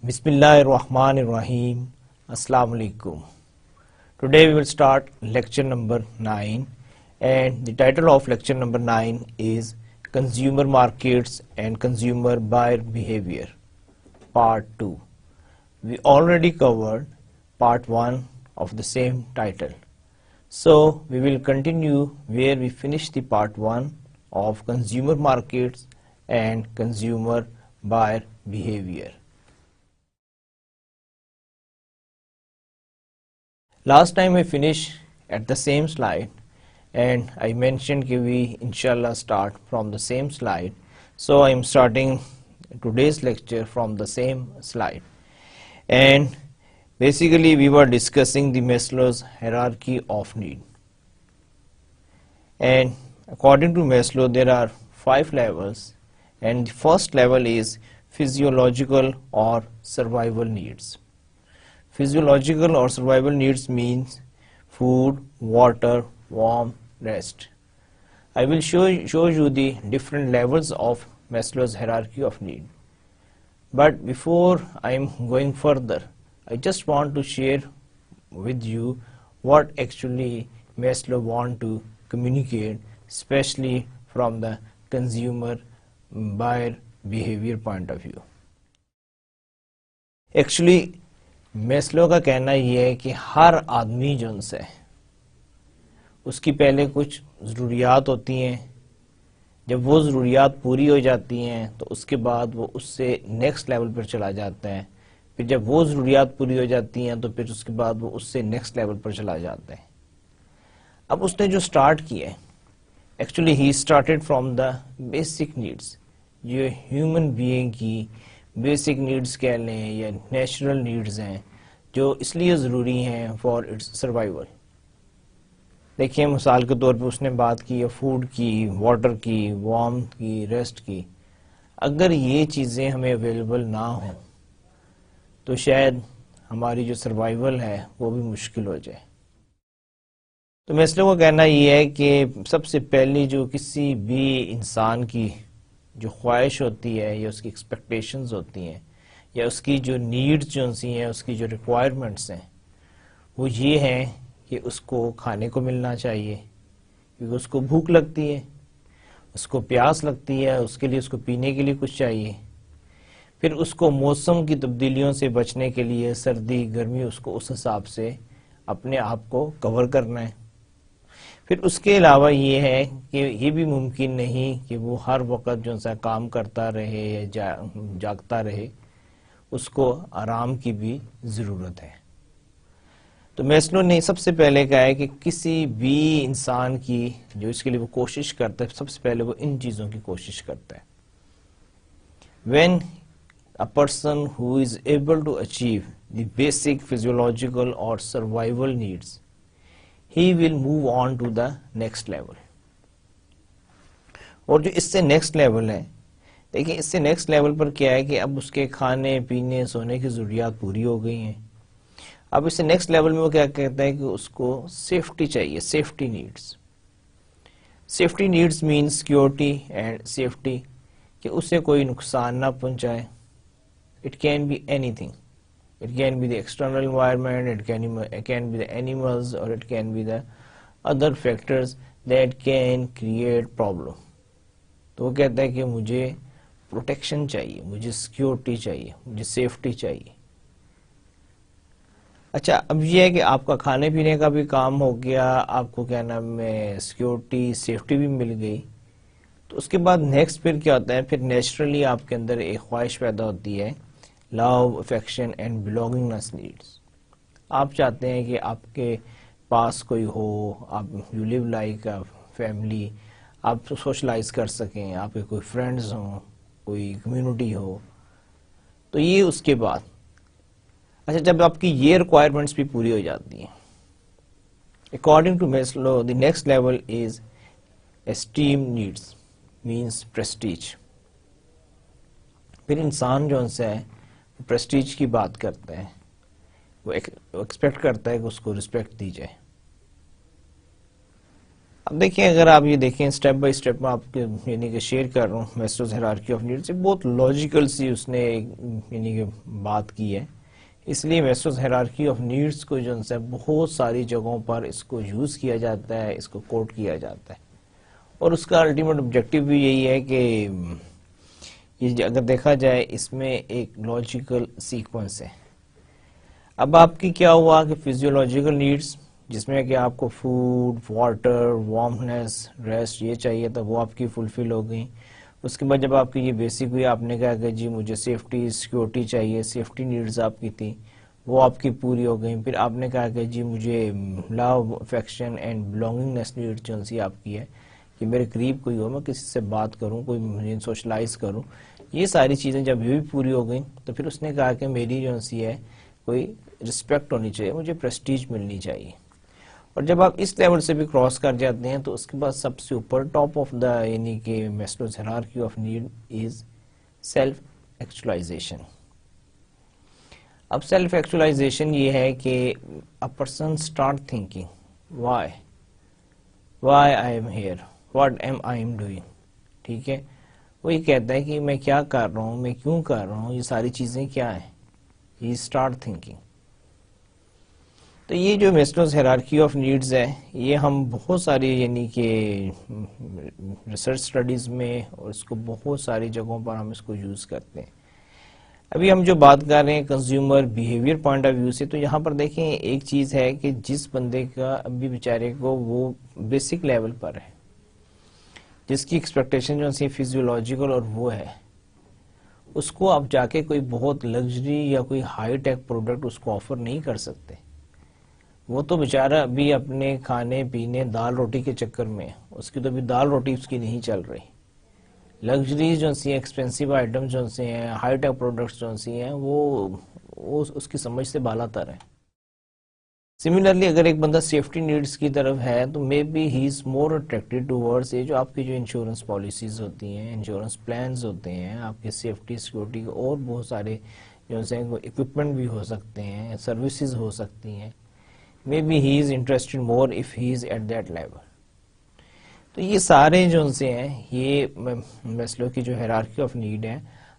Bismillahirrahmanirrahim. Assalamu alaikum. Today we will start lecture number 9, and the title of lecture number 9 is Consumer Markets and Consumer Buyer Behavior, Part 2. We already covered Part 1 of the same title. So we will continue where we finished the Part 1 of Consumer Markets and Consumer Buyer Behavior. Last time I finished at the same slide, and I mentioned that we inshallah start from the same slide. So I am starting today's lecture from the same slide. And basically we were discussing the Maslow's hierarchy of need. And according to Maslow there are 5 levels, and the first level is physiological or survival needs. Physiological or survival needs means food, water, warmth, rest. I will show you the different levels of Maslow's hierarchy of need. But before I am going further, I just want to share with you what actually Maslow want to communicate, especially from the consumer buyer behavior point of view. Actually Maslow کا کہنا یہ ہے کہ ہر آدمی جو ان سے اس کی پہلے کچھ ضروریات ہوتی ہیں. جب وہ ضروریات پوری ہو جاتی ہیں تو اس کے بعد وہ اس سے نیکسٹ لیول پر چلا جاتا ہے. پھر جب وہ ضروریات پوری ہو جاتی ہیں تو پھر اس کے بعد وہ اس سے نیکسٹ لیول پر چلا جاتا ہے. اب اس نے جو سٹارٹ کیا ہے، actually he started from the basic needs, جو ہیومن بینگ کی بیسک نیڈز کہہ لیں یا نیچرل نیڈز ہیں، جو اس لیے ضروری ہیں فار اٹس سروائیول. دیکھیں مثال کے طور پہ اس نے بات کی ہے فوڈ کی، واٹر کی، وارمتھ کی، ریسٹ کی. اگر یہ چیزیں ہمیں اویلیبل نہ ہوں تو شاید ہماری جو سروائیول ہے وہ بھی مشکل ہو جائے. تو میسلو کا کہنا یہ ہے کہ سب سے پہلی جو کسی بھی انسان کی جو خواہش ہوتی ہے یا اس کی ایکسپیکٹیشنز ہوتی ہیں یا اس کی جو نیڈز جو ہیں، اس کی جو ریکوائرمنٹس ہیں، وہ یہ ہیں کہ اس کو کھانے کو ملنا چاہیے، کیونکہ اس کو بھوک لگتی ہے، اس کو پیاس لگتی ہے، اس کے لیے اس کو پینے کے لیے کچھ چاہیے. پھر اس کو موسم کی تبدیلیوں سے بچنے کے لیے سردی گرمی اس کو اس حساب سے اپنے آپ کو کور کرنا ہے. پھر اس کے علاوہ یہ ہے کہ یہ بھی ممکن نہیں کہ وہ ہر وقت جو سا کام کرتا رہے یا جاگتا رہے، اس کو آرام کی بھی ضرورت ہے. تو میسلو نے سب سے پہلے کہا ہے کہ کسی بھی انسان کی جو اس کے لیے وہ کوشش کرتا ہے، سب سے پہلے وہ ان چیزوں کی کوشش کرتا ہے. When a person who is able to achieve the basic physiological or survival needs, he will move on to the next level. اور جو اس سے نیکسٹ لیول ہے، دیکھیں اس سے نیکسٹ لیول پر کیا ہے کہ اب اس کے کھانے پینے سونے کی ضروریات پوری ہو گئی ہیں. اب اس سے نیکسٹ لیول میں وہ کیا کہتا ہے کہ اس کو سیفٹی چاہیے، سیفٹی نیڈز. سیفٹی نیڈز مین سیکیورٹی اینڈ سیفٹی، کہ اس سے کوئی نقصان نہ پہنچائے. اٹ کین بی اینی تھنگ. It can be the external environment, it can be the animals, or it can be the other factors that can create problem. تو وہ کہتا ہے کہ مجھے پروٹیکشن چاہیے، مجھے سیکیورٹی چاہیے، مجھے سیفٹی چاہیے. اچھا اب یہ ہے کہ آپ کا کھانے پینے کا بھی کام ہو گیا، آپ کو کیا نام ہے سیکیورٹی سیفٹی بھی مل گئی. تو اس کے بعد نیکسٹ پھر کیا ہوتا ہے، پھر نیچرلی آپ کے اندر ایک خواہش پیدا ہوتی ہے، لو، افیکشن اینڈ بلونگنگنس نیڈس. آپ چاہتے ہیں کہ آپ کے پاس کوئی ہو، آپ یو لیو لائک فیملی، آپ سوشلائز کر سکیں، آپ کے کوئی فرینڈز ہوں، کوئی کمیونٹی ہو. تو یہ اس کے بعد اچھا جب آپ کی یہ ریکوائرمنٹس بھی پوری ہو جاتی ہیں According to Maslow, the next level is esteem needs, means prestige. پھر انسان جو ان سے ہے پریسٹیج کی بات کرتا ہے, وہ ایکسپیکٹ کرتا ہے کہ اس کو رسپیکٹ دی جائے. اب دیکھیں, اگر آپ یہ دیکھیں اسٹیپ بائی اسٹیپ میں آپ کے یعنی کہ شیئر کر رہا ہوں میسلوز ہیرارکی آف نیڈز سے, بہت لاجیکل سی اس نے یعنی کہ بات کی ہے. اس لیے میسلوز ہیرارکی آف نیڈز کو جو ہے بہت ساری جگہوں پر اس کو یوز کیا جاتا ہے, اس کو کوٹ کیا جاتا ہے, اور اس کا الٹیمیٹ آبجیکٹیو بھی یہی ہے کہ یہ اگر دیکھا جائے اس میں ایک لاجیکل سیکوینس ہے. اب آپ کی کیا ہوا کہ فزیولوجیکل نیڈز جس میں کہ آپ کو فوڈ, واٹر, وارمنس, ریسٹ یہ چاہیے تھا, وہ آپ کی فلفل ہو گئی. اس کے بعد جب آپ کی یہ بیسک ہوئی, آپ نے کہا کہ جی مجھے سیفٹی سیکیورٹی چاہیے, سیفٹی نیڈز آپ کی تھی وہ آپ کی پوری ہو گئی. پھر آپ نے کہا کہ جی مجھے لو, افیکشن اینڈ بلونگنگنیس نیڈ جو سی آپ کی ہے کہ میرے قریب کوئی ہو, میں کسی سے بات کروں, کوئی مجھے سوشلائز کروں, یہ ساری چیزیں جب یہ بھی پوری ہو گئیں تو پھر اس نے کہا کہ میری جو سی ہے کوئی رسپیکٹ ہونی چاہیے, مجھے پریسٹیج ملنی چاہیے. اور جب آپ اس لیول سے بھی کراس کر جاتے ہیں تو اس کے بعد سب سے اوپر ٹاپ آف دا یعنی کہ Maslow's hierarchy of need is self actualisation. اب سیلف ایکچولائزیشن یہ ہے کہ a person start thinking why I am here, what am I doing. ٹھیک ہے, وہ یہ کہتا ہے کہ میں کیا کر رہا ہوں, میں کیوں کر رہا ہوں, یہ ساری چیزیں کیا ہیں. he start thinking. تو یہ جو میسلوز ہیرارکی آف نیڈز ہے یہ ہم بہت ساری یعنی کہ ریسرچ سٹڈیز میں اور اس کو بہت ساری جگہوں پر ہم اس کو یوز کرتے ہیں. ابھی ہم جو بات کر رہے ہیں consumer behaviour point of view سے, تو یہاں پر دیکھیں ایک چیز ہے کہ جس بندے کا ابھی بیچارے کو وہ بیسک لیول پر ہے, جس کی ایکسپیکٹیشن جو ہے فزیولوجیکل اور وہ ہے, اس کو آپ جا کے کوئی بہت لگژری یا کوئی ہائی ٹیک پروڈکٹ اس کو آفر نہیں کر سکتے. وہ تو بیچارہ ابھی اپنے کھانے پینے دال روٹی کے چکر میں, اس کی تو ابھی دال روٹی اس کی نہیں چل رہی. لگژریز جو سی ایکسپینسو آئٹم جو سی ہیں, ہائی ٹیک پروڈکٹس جو سی ہیں, وہ اس کی سمجھ سے بالا تر ہے. سملرلی اگر ایک بندہ سیفٹی نیڈز کی طرف ہے تو maybe he is more attracted towards یہ جو آپ کی جو انشورنس پالیسیز ہوتی ہیں, انشورنس پلانز ہوتے ہیں, آپ کے سیفٹی سیکورٹی کے اور بہت سارے جو سے اکوپمنٹ بھی ہو سکتے ہیں, سروسز ہو سکتی ہیں. Maybe he is interested more if he is at that level. تو یہ سارے جو ان سے ہیں یہ میسلو کی جو ہیرارکی آف نیڈ ہے,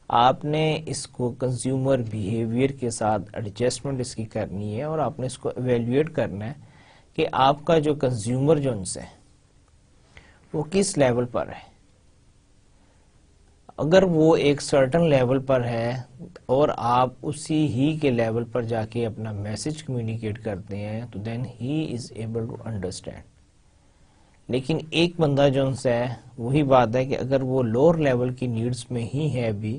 آپ نے اس کو کنزیومر بیہیویئر کے ساتھ ایڈجسٹمنٹ اس کی کرنی ہے, اور آپ نے اس کو ایویلویٹ کرنا ہے کہ آپ کا جو کنزیومر جو ان سے وہ کس لیول پر ہے. اگر وہ ایک سرٹن لیول پر ہے اور آپ اسی ہی کے لیول پر جا کے اپنا میسج کمیونیکیٹ کرتے ہیں تو دین ہی از ایبل ٹو انڈرسٹینڈ. لیکن ایک بندہ جو ان سے ہے وہی بات ہے کہ اگر وہ لوور لیول کی نیڈز میں ہی ہے, بھی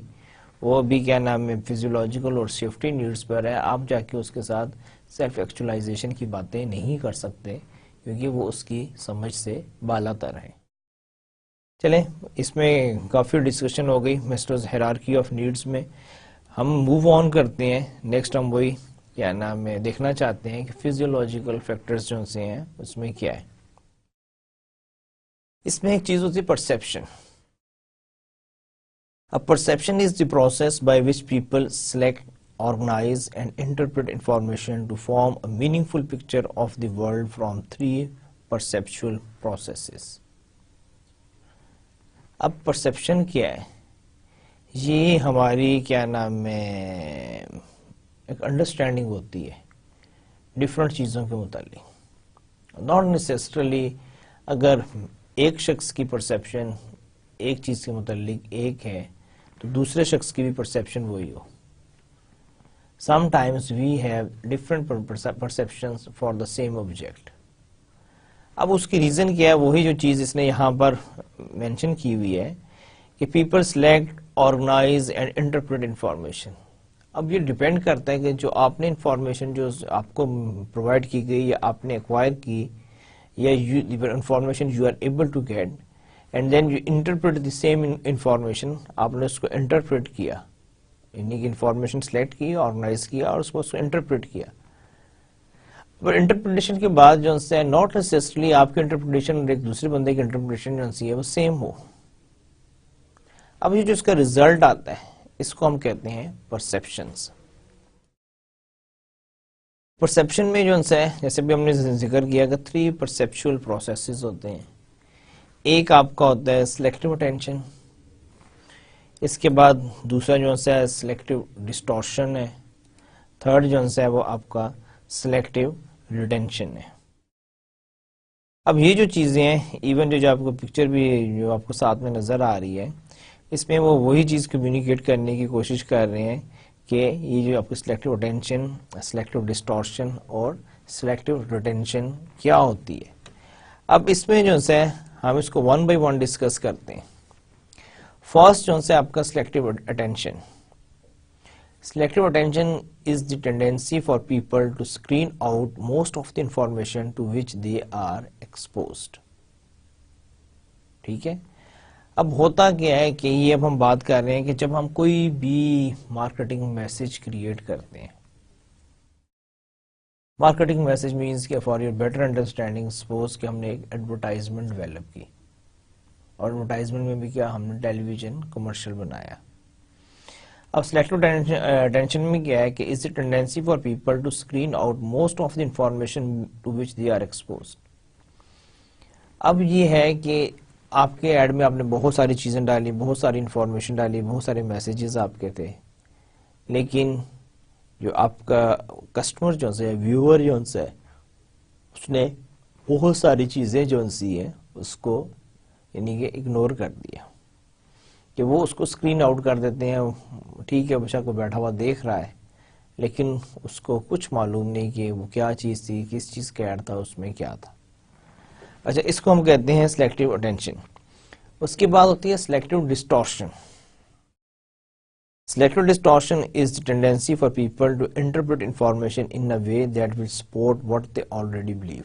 وہ بھی کیا نام ہے فزیولوجیکل اور سیفٹی نیڈز پر ہے, آپ جا کے اس کے ساتھ سیلف ایکچولائزیشن کی باتیں نہیں کر سکتے کیونکہ وہ اس کی سمجھ سے بالا تر ہے. چلیں, اس میں کافی ڈسکشن ہو گئی میسلوز ہیرارکی آف نیڈز میں. ہم موو آن کرتے ہیں. نیکسٹ ہم وہی کیا نام ہے دیکھنا چاہتے ہیں کہ فزیولوجیکل فیکٹرز جو سے ہیں اس میں کیا ہے. اس میں ایک چیز ہوتی ہے perception. Perception is the process by which people select, organize and interpret information to form a meaningful picture of the world from three perceptual processes. اب پرسیپشن کیا ہے؟ یہ ہماری کیا نام ہے ایک انڈرسٹینڈنگ ہوتی ہے ڈفرینٹ چیزوں کے متعلق. ناٹ نیسسریلی اگر ایک شخص کی پرسیپشن ایک چیز کے متعلق ایک ہے تو دوسرے شخص کی بھی پرسیپشن وہی ہو. Sometimes we have different perceptions for the same object. اب اس کی ریزن کیا ہے؟ وہی جو چیز اس نے یہاں پر مینشن کی ہوئی ہے کہ people select, organise and interpret information. اب یہ ڈیپینڈ کرتا ہے کہ جو آپ نے انفارمیشن جو آپ کو پرووائڈ کی گئی یا آپ نے ایکوائر کی یا information you are able to get and then you interpret the same information, آپ نے اس کو انٹرپریٹ کیا یعنی کہ انفارمیشن سلیکٹ کی, آرگنائز کیا اور اس کو انٹرپریٹ کیا. پر انٹرپریٹیشن کے بعد جو ہے ناٹ نیسیسرلی آپ کی انٹرپریٹیشن اور ایک دوسرے بندے کی انٹرپریٹیشن جو ہے وہ سیم ہو. اب یہ جو اس کا ریزلٹ آتا ہے اس کو ہم کہتے ہیں پرسیپشنز. پرسیپشن میں جو ہے جیسے بھی ہم نے ذکر کیا کہ 3 پرسیپچول پروسیسز ہوتے ہیں. ایک آپ کا ہوتا ہے سلیکٹیو اٹینشن، اس کے بعد دوسرا جو ہے سلیکٹیو ڈسٹورشن ہے، تھرڈ جو ہے وہ آپ کا سلیکٹیو ریٹینشن ہے. اب یہ جو چیزیں ہیں ایون جو آپ کو پکچر بھی جو آپ کو ساتھ میں نظر آ رہی ہے اس میں وہ وہی چیز کمیونیکیٹ کرنے کی کوشش کر رہے ہیں کہ یہ جو آپ کو سلیکٹیو اٹینشن، سلیکٹیو ڈسٹورشن اور سلیکٹیو ریٹینشن کیا ہوتی ہے. اب اس میں جو ہے ہم اس کو 1 by 1 ڈسکس کرتے ہیں. فرسٹ جو ہے آپ کا selective attention. Selective attention is the tendency for people to screen out most of the information to which they are exposed. ٹھیک ہے. اب ہوتا کیا ہے کہ یہ اب ہم بات کر رہے ہیں کہ جب ہم کوئی بھی مارکیٹنگ میسج کریٹ کرتے ہیں. مارکیٹنگ میسج مینس کہ for your better understanding suppose کہ ہم نے ایک ایڈورٹائزمنٹ ڈیولپ کی اور ایڈورٹائزمنٹ میں بھی کیا ہم نے ٹیلی ویژن کمرشل بنایا. اب سلیکٹیو اٹینشن میں کیا ہے کہ is a tendency for people to screen out most of the information to which they are exposed. اب یہ ہے کہ آپ کے ایڈ میں آپ نے بہت ساری چیزیں ڈالی، بہت ساری انفارمیشن ڈالی، بہت سارے میسیجز آپ کے تھے، لیکن جو آپ کا کسٹمر جو ہے ویور جو ہے اس نے بہت ساری چیزیں جو سی ہے اس کو یعنی کہ اگنور کر دیا کہ وہ اس کو اسکرین آؤٹ کر دیتے ہیں. ٹھیک ہے بچہ کو بیٹھا ہوا دیکھ رہا ہے لیکن اس کو کچھ معلوم نہیں کہ وہ کیا چیز تھی، کس چیز کا ایڈ تھا، اس میں کیا تھا. اچھا اس کو ہم کہتے ہیں سلیکٹیو اٹینشن. اس کے بعد ہوتی ہے selective distortion. Selective distortion is the tendency for people to interpret information in a way that will support what they already believe.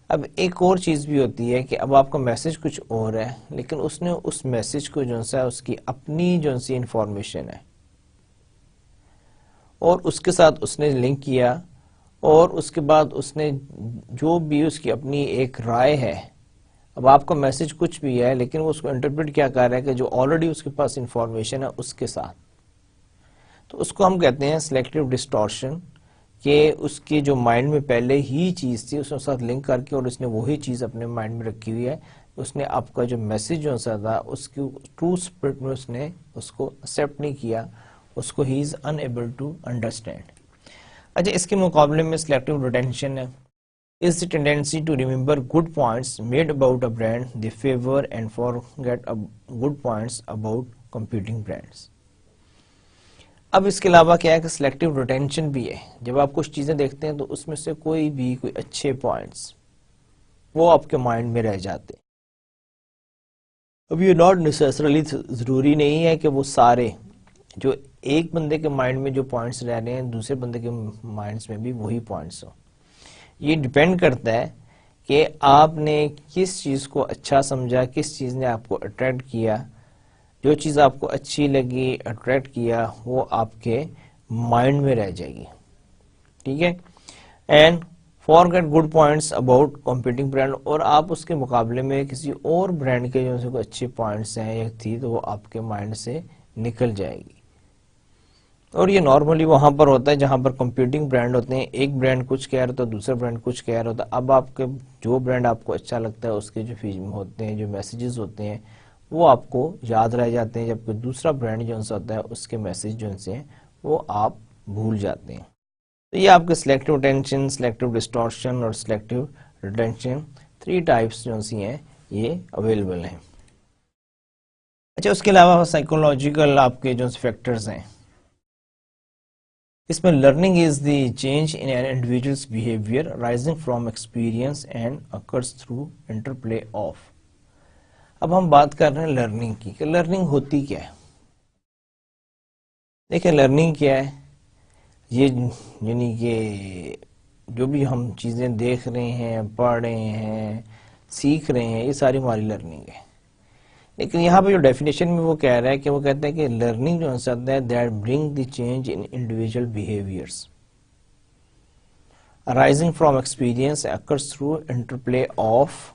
اب ایک اور چیز بھی ہوتی ہے کہ اب آپ کا میسج کچھ اور ہے لیکن اس نے اس میسج کو جو ہے اس کی اپنی جو سی انفارمیشن ہے اور اس کے ساتھ اس نے لنک کیا اور اس کے بعد اس نے جو بھی اس کی اپنی ایک رائے ہے. اب آپ کا میسج کچھ بھی ہے لیکن وہ اس کو انٹرپریٹ کیا کر رہا ہے کہ جو آلریڈی اس کے پاس انفارمیشن ہے اس کے ساتھ. تو اس کو ہم کہتے ہیں سلیکٹیو ڈسٹورشن کہ اس کے جو مائنڈ میں پہلے ہی چیز تھی اس کے ساتھ لنک کر کے اور اس نے وہی چیز اپنے مائنڈ میں رکھی ہوئی ہے. اس نے آپ کا جو میسج جو تھا اس کی ٹرو اسپرٹ میں اس نے اس کو ایکسیپٹ نہیں کیا، اس کو ہی از انیبل ٹو انڈرسٹینڈ. اچھا اس کے مقابلے میں سلیکٹیو ریٹینشن ہے is the tendency to remember good points made about a brand they favor and forget good points about competing brands. اب اس کے علاوہ کیا ہے کہ سلیکٹیو ریٹینشن بھی ہے. جب آپ کچھ چیزیں دیکھتے ہیں تو اس میں سے کوئی اچھے پوائنٹس وہ آپ کے مائنڈ میں رہ جاتے ہیں. اب یہ ناٹ نیسیسرلی ضروری نہیں ہے کہ وہ سارے جو ایک بندے کے مائنڈ میں جو پوائنٹس رہ رہے ہیں دوسرے بندے کے مائنڈس میں بھی وہی پوائنٹس ہوں. یہ ڈیپینڈ کرتا ہے کہ آپ نے کس چیز کو اچھا سمجھا، کس چیز نے آپ کو اٹریکٹ کیا. جو چیز آپ کو اچھی لگی، اٹریکٹ کیا، وہ آپ کے مائنڈ میں رہ جائے گی. ٹھیک ہے. And forget good points about competing brand, اور آپ اس کے مقابلے میں کسی اور برانڈ کے جو کوئی اچھے پوائنٹس ہیں یا تھی تو وہ آپ کے مائنڈ سے نکل جائے گی. اور یہ نارملی وہاں پر ہوتا ہے جہاں پر کمپیٹنگ برانڈ ہوتے ہیں. ایک برانڈ کچھ کہہ رہا ہوتا ہے، دوسرا برانڈ کچھ کہہ رہا ہوتا ہے. اب آپ کے جو برانڈ آپ کو اچھا لگتا ہے اس کے جو فیلم ہوتے ہیں، جو میسیجز ہوتے ہیں وہ آپ کو یاد رہ جاتے ہیں، جبکہ دوسرا برانڈ جو ہوتا ہے اس کے میسیج جو ہیں وہ آپ بھول جاتے ہیں. تو یہ آپ کے سلیکٹیو اٹینشن، سلیکٹیو ڈسٹورشن اور سلیکٹیو ریٹینشن 3 ٹائپس جو ہیں یہ اویلیبل ہیں. اچھا اس کے علاوہ سائیکولوجیکل آپ کے جو فیکٹرز ہیں اس میں learning is the change in an individuals behaviour rising from experience and occurs through interplay of. اب ہم بات کر رہے ہیں لرننگ کی کہ لرننگ ہوتی کیا ہے. دیکھیں لرننگ کیا ہے، یہ یعنی کہ جو بھی ہم چیزیں دیکھ رہے ہیں، پڑھ رہے ہیں، سیکھ رہے ہیں، یہ ساری ہماری لرننگ ہے. لیکن یہاں پہ جو ڈیفینیشن میں وہ کہہ رہا ہے کہ وہ کہتے ہیں کہ لرننگ جو ہے that bring the change in individual behaviours. arising from experience occurs through interplay of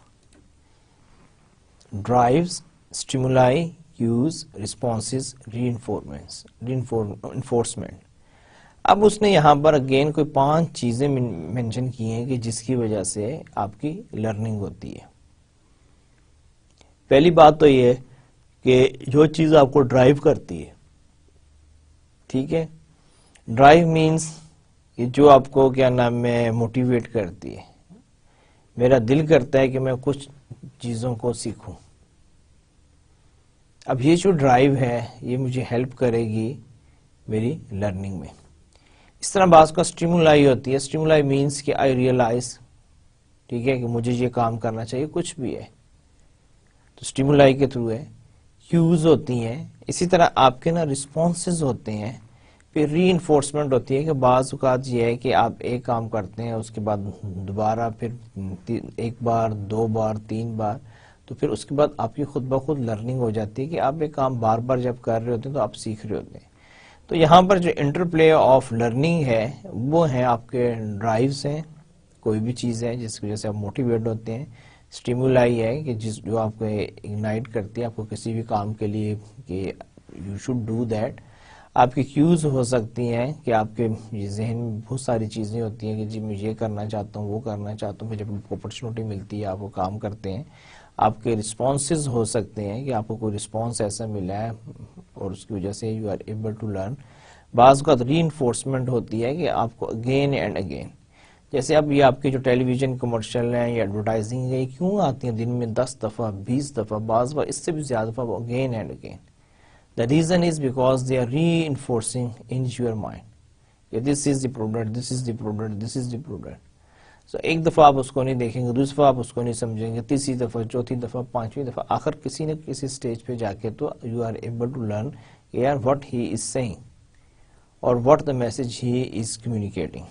drives, stimuli, cues, responses, reinforcement. اب اس نے یہاں پر اگین کوئی 5 چیزیں مینشن کی ہیں کہ جس کی وجہ سے آپ کی لرننگ ہوتی ہے. پہلی بات تو یہ ہے کہ جو چیز آپ کو ڈرائیو کرتی ہے, ٹھیک ہے, ڈرائیو مینس کہ جو آپ کو کیا نام ہے موٹیویٹ کرتی ہے. میرا دل کرتا ہے کہ میں کچھ چیزوں کو سیکھوں. اب یہ جو ڈرائیو ہے یہ مجھے ہیلپ کرے گی میری لرننگ میں. اس طرح بعض کا اسٹیمولائی ہوتی ہے. اسٹیمولائی مینس کہ آئی ریئلائز, ٹھیک ہے, کہ مجھے یہ کام کرنا چاہیے, کچھ بھی ہے تو اسٹیمولائی کے تھرو ہے. کیوز ہوتی ہیں. اسی طرح آپ کے نا رسپانسز ہوتے ہیں. پھر ری انفورسمنٹ ہوتی ہے کہ بعض اوقات یہ ہے کہ آپ ایک کام کرتے ہیں, اس کے بعد دوبارہ پھر 1 بار 2 بار 3 بار, تو پھر اس کے بعد آپ کی خود بخود لرننگ ہو جاتی ہے کہ آپ ایک کام بار بار جب کر رہے ہوتے ہیں تو آپ سیکھ رہے ہوتے ہیں. تو یہاں پر جو انٹرپلے آف لرننگ ہے وہ ہیں آپ کے ڈرائیوز ہیں. کوئی بھی چیز ہے جس کی وجہ سے آپ موٹیویٹ ہوتے ہیں. اسٹیمولائی ہے کہ جو آپ کو اگنائٹ کرتی ہے آپ کو کسی بھی کام کے لیے کہ یو شوڈ ڈو دیٹ. آپ کی کیوز ہو سکتی ہیں کہ آپ کے ذہن میں بہت ساری چیزیں ہوتی ہیں کہ جی میں یہ کرنا چاہتا ہوں, وہ کرنا چاہتا ہوں. پھر جب اپرچونٹی ملتی ہے آپ وہ کام کرتے ہیں. آپ کے رسپانسز ہو سکتے ہیں کہ آپ کو کوئی رسپانس ایسا ملا ہے اور اس کی وجہ سے you are able to learn. بعض کا ری انفورسمنٹ ہوتی ہے کہ آپ کو اگین اینڈ اگین, جیسے اب یہ آپ کے جو ٹیلی ویژن کمرشل ہیں یا ایڈورٹائزنگ ہے, کیوں آتی ہیں دن میں 10 دفعہ 20 دفعہ, بعض بار اس سے بھی زیادہ دفعہ again and again. The reason is because they are reinforcing in your mind. Yeah, this is the product, this is the product, this is the product. So ایک دفعہ آپ اس کو نہیں دیکھیں گے, دوسری دفعہ آپ اس کو نہیں سمجھیں گے, تیسری دفعہ, چوتھی دفعہ, 5ویں دفعہ, آخر کسی نہ کسی سٹیج پہ جا کے تو you are able to learn yeah, what he is saying or what the message he is communicating.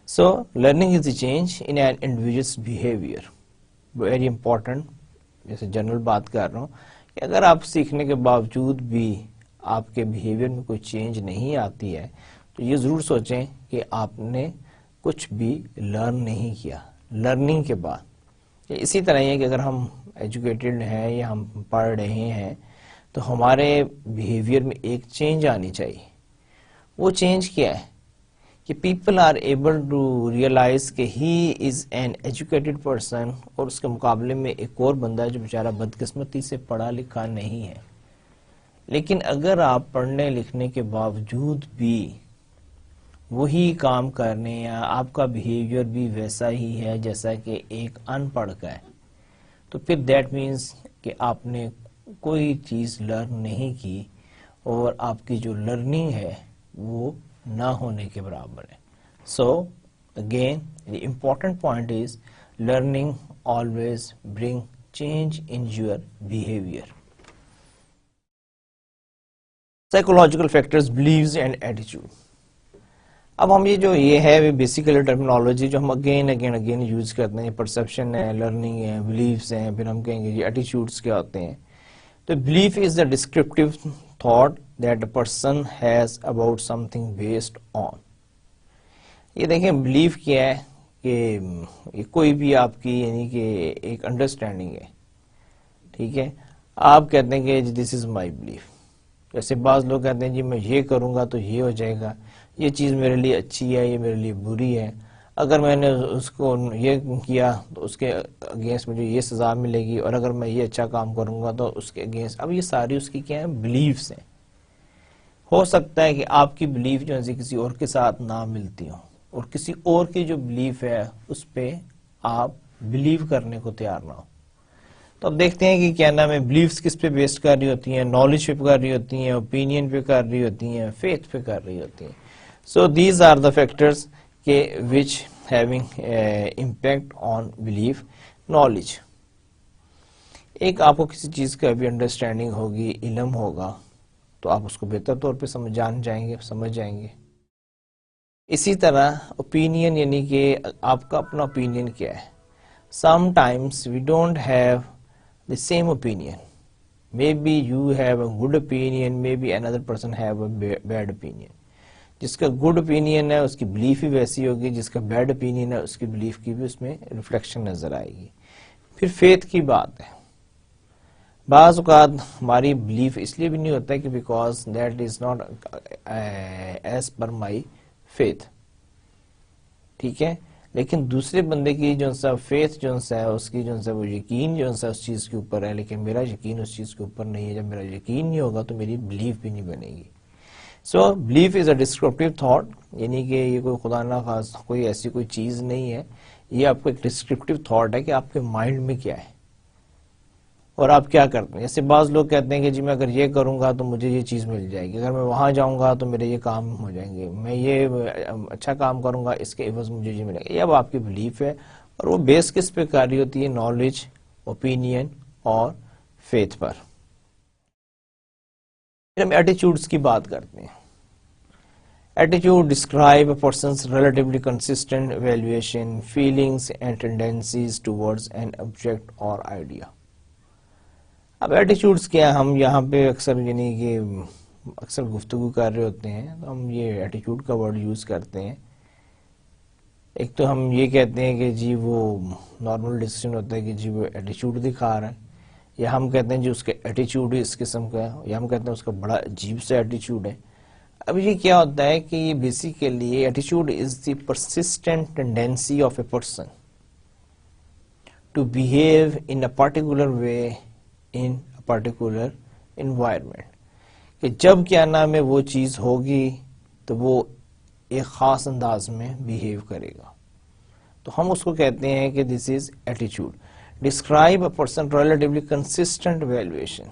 So learning is the change in an individual's behavior. Very important. جیسے جنرل بات کر رہا ہوں کہ اگر آپ سیکھنے کے باوجود بھی آپ کے بیہیویئر میں کوئی چینج نہیں آتی ہے تو یہ ضرور سوچیں کہ آپ نے کچھ بھی لرن نہیں کیا لرننگ کے بعد. اسی طرح یہ کہ اگر ہم ایجوکیٹڈ ہیں یا ہم پڑھ رہے ہیں تو ہمارے بیہیویئر میں ایک چینج آنی چاہیے. وہ چینج کیا ہے کہ people are able to realise کہ he is an educated person, اور اس کے مقابلے میں ایک اور بندہ ہے جو بیچارہ بدقسمتی سے پڑھا لکھا نہیں ہے. لیکن اگر آپ پڑھنے لکھنے کے باوجود بھی وہی کام کرنے یا آپ کا بیہیویئر بھی ویسا ہی ہے جیسا کہ ایک ان پڑھ کا ہے, تو پھر دیٹ مینس کہ آپ نے کوئی چیز لرن نہیں کی اور آپ کی جو لرننگ ہے وہ نہ ہونے کے برابر ہے. So again the important point is learning always bring change in your behavior. Psychological factors, beliefs and attitude. اب ہم یہ ہے بیسیکلی ٹرمینالوجی جو ہم اگین یوز کرتے ہیں, پرسپشن ہے, لرننگ ہے, بلیفس ہیں, پھر ہم کہیں گے یہ ایٹیٹیوڈس کیا ہوتے ہیں. تو belief is the descriptive thought that a person has about some thing based on. یہ دیکھیں بلیف کیا ہے کہ یہ کوئی بھی آپ کی یعنی کہ ایک انڈرسٹینڈنگ ہے, ٹھیک ہے. آپ کہتے ہیں کہ دس از مائی بلیف. جیسے بعض لوگ کہتے ہیں جی میں یہ کروں گا تو یہ ہو جائے گا, یہ چیز میرے لیے اچھی ہے, یہ میرے لیے بری ہے, اگر میں نے اس کو یہ کیا تو اس کے اگینسٹ مجھے یہ سزا ملے گی, اور اگر میں یہ اچھا کام کروں گا تو اس کے اگینسٹ. اب یہ ساری اس کی کیا ہیں, بلیفس ہیں. ہو سکتا ہے کہ آپ کی بلیف جو ہے کسی اور کے ساتھ نہ ملتی ہوں, اور کسی اور کی جو بلیف ہے اس پہ آپ بلیو کرنے کو تیار نہ ہو. تو اب دیکھتے ہیں کہ کیا نام ہے بلیفس کس پہ بیسڈ کر رہی ہوتی ہیں, نالج پہ کر رہی ہوتی ہیں, اوپینین پہ کر رہی ہوتی ہیں, فیتھ پہ کر رہی ہوتی ہیں. So these are the factors which having impact on belief. Knowledge. ایک آپ کو کسی چیز کا بھی انڈرسٹینڈنگ ہوگی, علم ہوگا, تو آپ اس کو بہتر طور پہ سمجھ جائیں گے. اسی طرح اوپینین یعنی کہ آپ کا اپنا اوپینین کیا ہے. Sometimes we don't have the same opinion. Maybe you have a good opinion, maybe another person have a bad opinion. جس کا گڈ اوپینین ہے اس کی بلیف ہی ویسی ہوگی، جس کا بیڈ اوپینین ہے اس کی بلیف کی بھی اس میں ریفلیکشن نظر آئے گی. پھر فیتھ کی بات ہے. بعض اوقات ہماری بلیف اس لیے بھی نہیں ہوتا ہے کہ because that is not as per my faith, ٹھیک ہے، لیکن دوسرے بندے کی جو سا فیتھ جو ہے اس کی جو سا وہ یقین جو سا اس چیز کے اوپر ہے، لیکن میرا یقین اس چیز کے اوپر نہیں ہے. جب میرا یقین نہیں ہوگا تو میری بلیف بھی نہیں بنے گی. So belief is a descriptive thought, یعنی کہ یہ کوئی خدا نہ خاص کوئی ایسی کوئی چیز نہیں ہے، یہ آپ کو ایک ڈسکرپٹیو تھاٹ ہے کہ آپ کے مائنڈ میں کیا ہے اور آپ کیا کرتے ہیں. جیسے بعض لوگ کہتے ہیں کہ جی میں اگر یہ کروں گا تو مجھے یہ چیز مل جائے گی، اگر میں وہاں جاؤں گا تو میرے یہ کام ہو جائیں گے، میں یہ اچھا کام کروں گا اس کے عوض مجھے یہ ملے گا. یہ اب آپ کی بلیف ہے اور وہ بیس کس پہ کاری ہوتی ہے؟ نالج، اوپینین اور فیتھ پر. پھر ہم ایٹیچیوڈز کی بات کرتے ہیں. Attitude describe a person's relatively consistent evaluation, feelings and tendencies towards an object or idea. اب ایٹیچیوڈز کیا، ہم یہاں پہ اکثر یعنی کہ اکثر گفتگو کر رہے ہوتے ہیں تو ہم یہ ایٹیچیوڈ کا ورڈ یوز کرتے ہیں. ایک تو ہم یہ کہتے ہیں کہ جی وہ نارمل ڈیسیژن ہوتا ہے کہ جی وہ ایٹیچیوڈ دکھا رہا ہے، یا ہم کہتے ہیں جی اس کا ایٹیچیوڈ اس قسم کا ہے، یا ہم کہتے ہیں اس کا بڑا عجیب سا ایٹیچیوڈ ہے. اب یہ کیا ہوتا ہے کہ یہ بیسیکلی ایٹیچیوڈ is the persistent tendency of a person to behave in a particular way in a particular environment, کہ جب کیا نام ہے وہ چیز ہوگی تو وہ ایک خاص انداز میں بہیو کرے گا. تو ہم اس کو کہتے ہیں کہ دس از ایٹیچیوڈ. Describe a person relatively consistent valuation,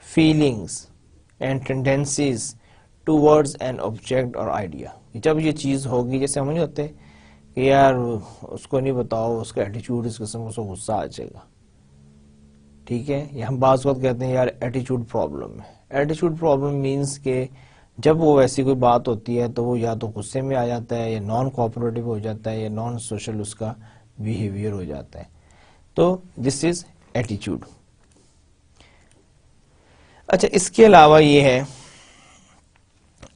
feelings and tendencies towards an object or idea. جب یہ چیز ہوگی، جیسے ہم نہیں ہوتے کہ یار اس کو نہیں بتاؤ اس کا ایٹیچیوڈ اس قسم کو غصہ آ جائے گا، ٹھیک ہے، یا ہم بعض وقت کہتے ہیں یار ایٹیچیوڈ پرابلم ہے. ایٹیچیوڈ پرابلم مینس کہ جب وہ ایسی کوئی بات ہوتی ہے تو وہ یا تو غصے میں آ جاتا ہے، یا نان کوآپریٹو ہو جاتا ہے، یا نان سوشل اس کا بیہیویئر ہو جاتا ہے. تو دس از ایٹیچیوڈ. اچھا، اس کے علاوہ یہ ہے